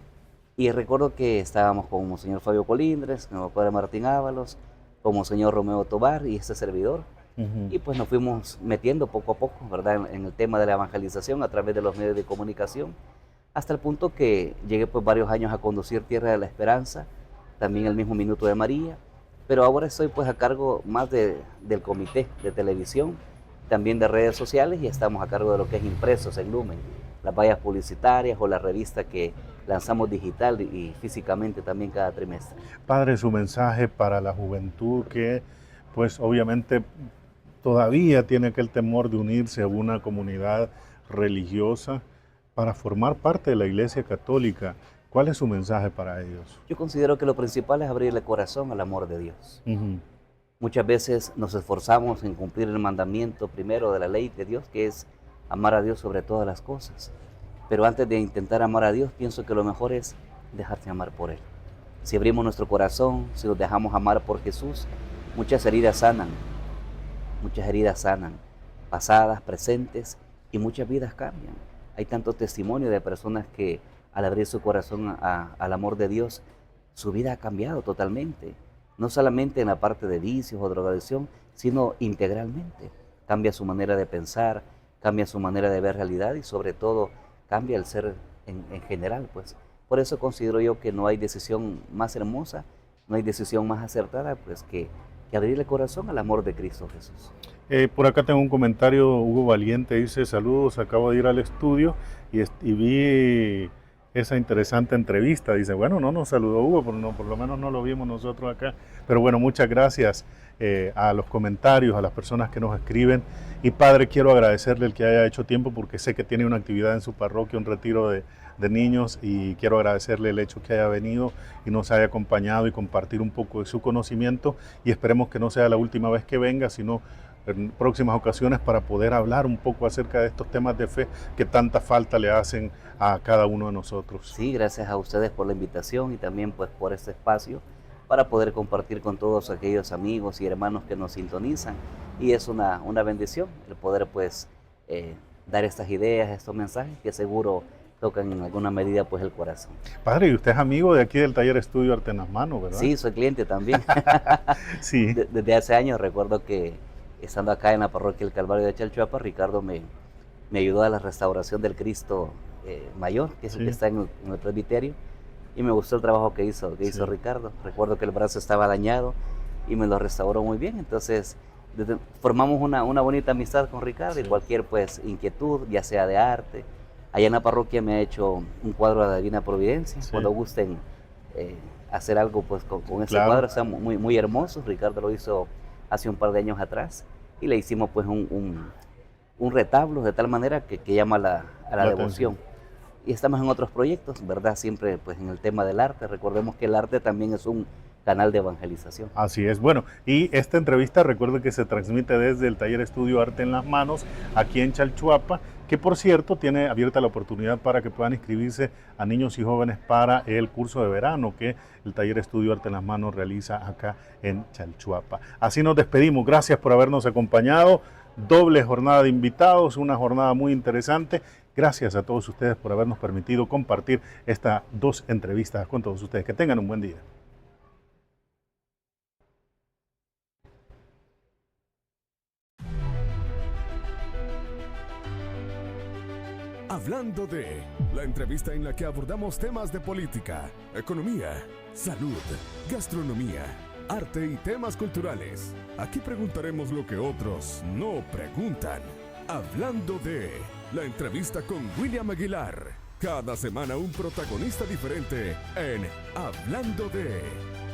Y recuerdo que estábamos con Monseñor Fabio Colindres, con el padre Martín Ábalos, con Monseñor Romeo Tobar y este servidor. Ujú. Y pues nos fuimos metiendo poco a poco, ¿verdad? En el tema de la evangelización a través de los medios de comunicación, hasta el punto que llegué pues varios años a conducir Tierra de la Esperanza, también el mismo Minuto de María, pero ahora estoy pues a cargo más del comité de televisión, también de redes sociales, y estamos a cargo de lo que es impresos en Lumen, las vallas publicitarias o la revista que lanzamos digital y físicamente también cada trimestre. Padre, su mensaje para la juventud que, pues obviamente todavía tiene aquel temor de unirse a una comunidad religiosa para formar parte de la Iglesia Católica. ¿Cuál es su mensaje para ellos? Yo considero que lo principal es abrirle corazón al amor de Dios. Ujú. Muchas veces nos esforzamos en cumplir el mandamiento primero de la ley de Dios, que es amar a Dios sobre todas las cosas. Pero antes de intentar amar a Dios, pienso que lo mejor es dejarse amar por Él. Si abrimos nuestro corazón, si nos dejamos amar por Jesús, muchas heridas sanan, pasadas, presentes, y muchas vidas cambian. Hay tanto testimonio de personas que al abrir su corazón al amor de Dios, su vida ha cambiado totalmente. No solamente en la parte de vicios o drogadicción, sino integralmente. Cambia su manera de pensar, cambia su manera de ver realidad y sobre todo cambia el ser en general, pues. Por eso considero yo que no hay decisión más hermosa, no hay decisión más acertada, pues, que abrirle el corazón al amor de Cristo Jesús. Por acá tengo un comentario, Hugo Valiente dice: saludos, acabo de ir al estudio y vi esa interesante entrevista. Dice, bueno, no nos saludó Hugo, por lo menos no lo vimos nosotros acá. Pero bueno, muchas gracias a los comentarios, a las personas que nos escriben. Y Padre, quiero agradecerle el que haya hecho tiempo, porque sé que tiene una actividad en su parroquia, un retiro de niños, y quiero agradecerle el hecho que haya venido y nos haya acompañado y compartir un poco de su conocimiento, y esperemos que no sea la última vez que venga, sino en próximas ocasiones, para poder hablar un poco acerca de estos temas de fe que tanta falta le hacen a cada uno de nosotros. Sí, gracias a ustedes por la invitación y también pues por este espacio para poder compartir con todos aquellos amigos y hermanos que nos sintonizan, y es una bendición el poder pues dar estas ideas, estos mensajes que seguro tocan en alguna medida pues el corazón. Padre, y usted es amigo de aquí del Taller Estudio Arte en las Manos, ¿verdad? Sí, soy cliente también. Sí. Desde hace años recuerdo que estando acá en la parroquia del Calvario de Chalchuapa, Ricardo me ayudó a la restauración del Cristo mayor, que es el que está en el presbiterio, y me gustó el trabajo que hizo Ricardo. Recuerdo que el brazo estaba dañado y me lo restauró muy bien, entonces formamos una bonita amistad con Ricardo, y cualquier pues inquietud, ya sea de arte. Allá en la parroquia me ha hecho un cuadro de la Divina Providencia, cuando gusten hacer algo pues con ese cuadro, está muy hermoso. Ricardo lo hizo hace un par de años atrás, y le hicimos pues un retablo de tal manera que llama a la devoción. y estamos en otros proyectos, ¿verdad? Siempre pues en el tema del arte. Recordemos que el arte también es un canal de evangelización. Así es. Bueno, y esta entrevista recuerde que se transmite desde el Taller Estudio Arte en las Manos, aquí en Chalchuapa, que por cierto tiene abierta la oportunidad para que puedan inscribirse a niños y jóvenes para el curso de verano que el Taller Estudio Arte en las Manos realiza acá en Chalchuapa. Así nos despedimos. Gracias por habernos acompañado. Doble jornada de invitados, una jornada muy interesante. Gracias a todos ustedes por habernos permitido compartir estas 2 entrevistas con todos ustedes. Que tengan un buen día. Hablando de la entrevista en la que abordamos temas de política, economía, salud, gastronomía, arte y temas culturales. Aquí preguntaremos lo que otros no preguntan. Hablando de la entrevista con William Aguilar. Cada semana un protagonista diferente en Hablando de.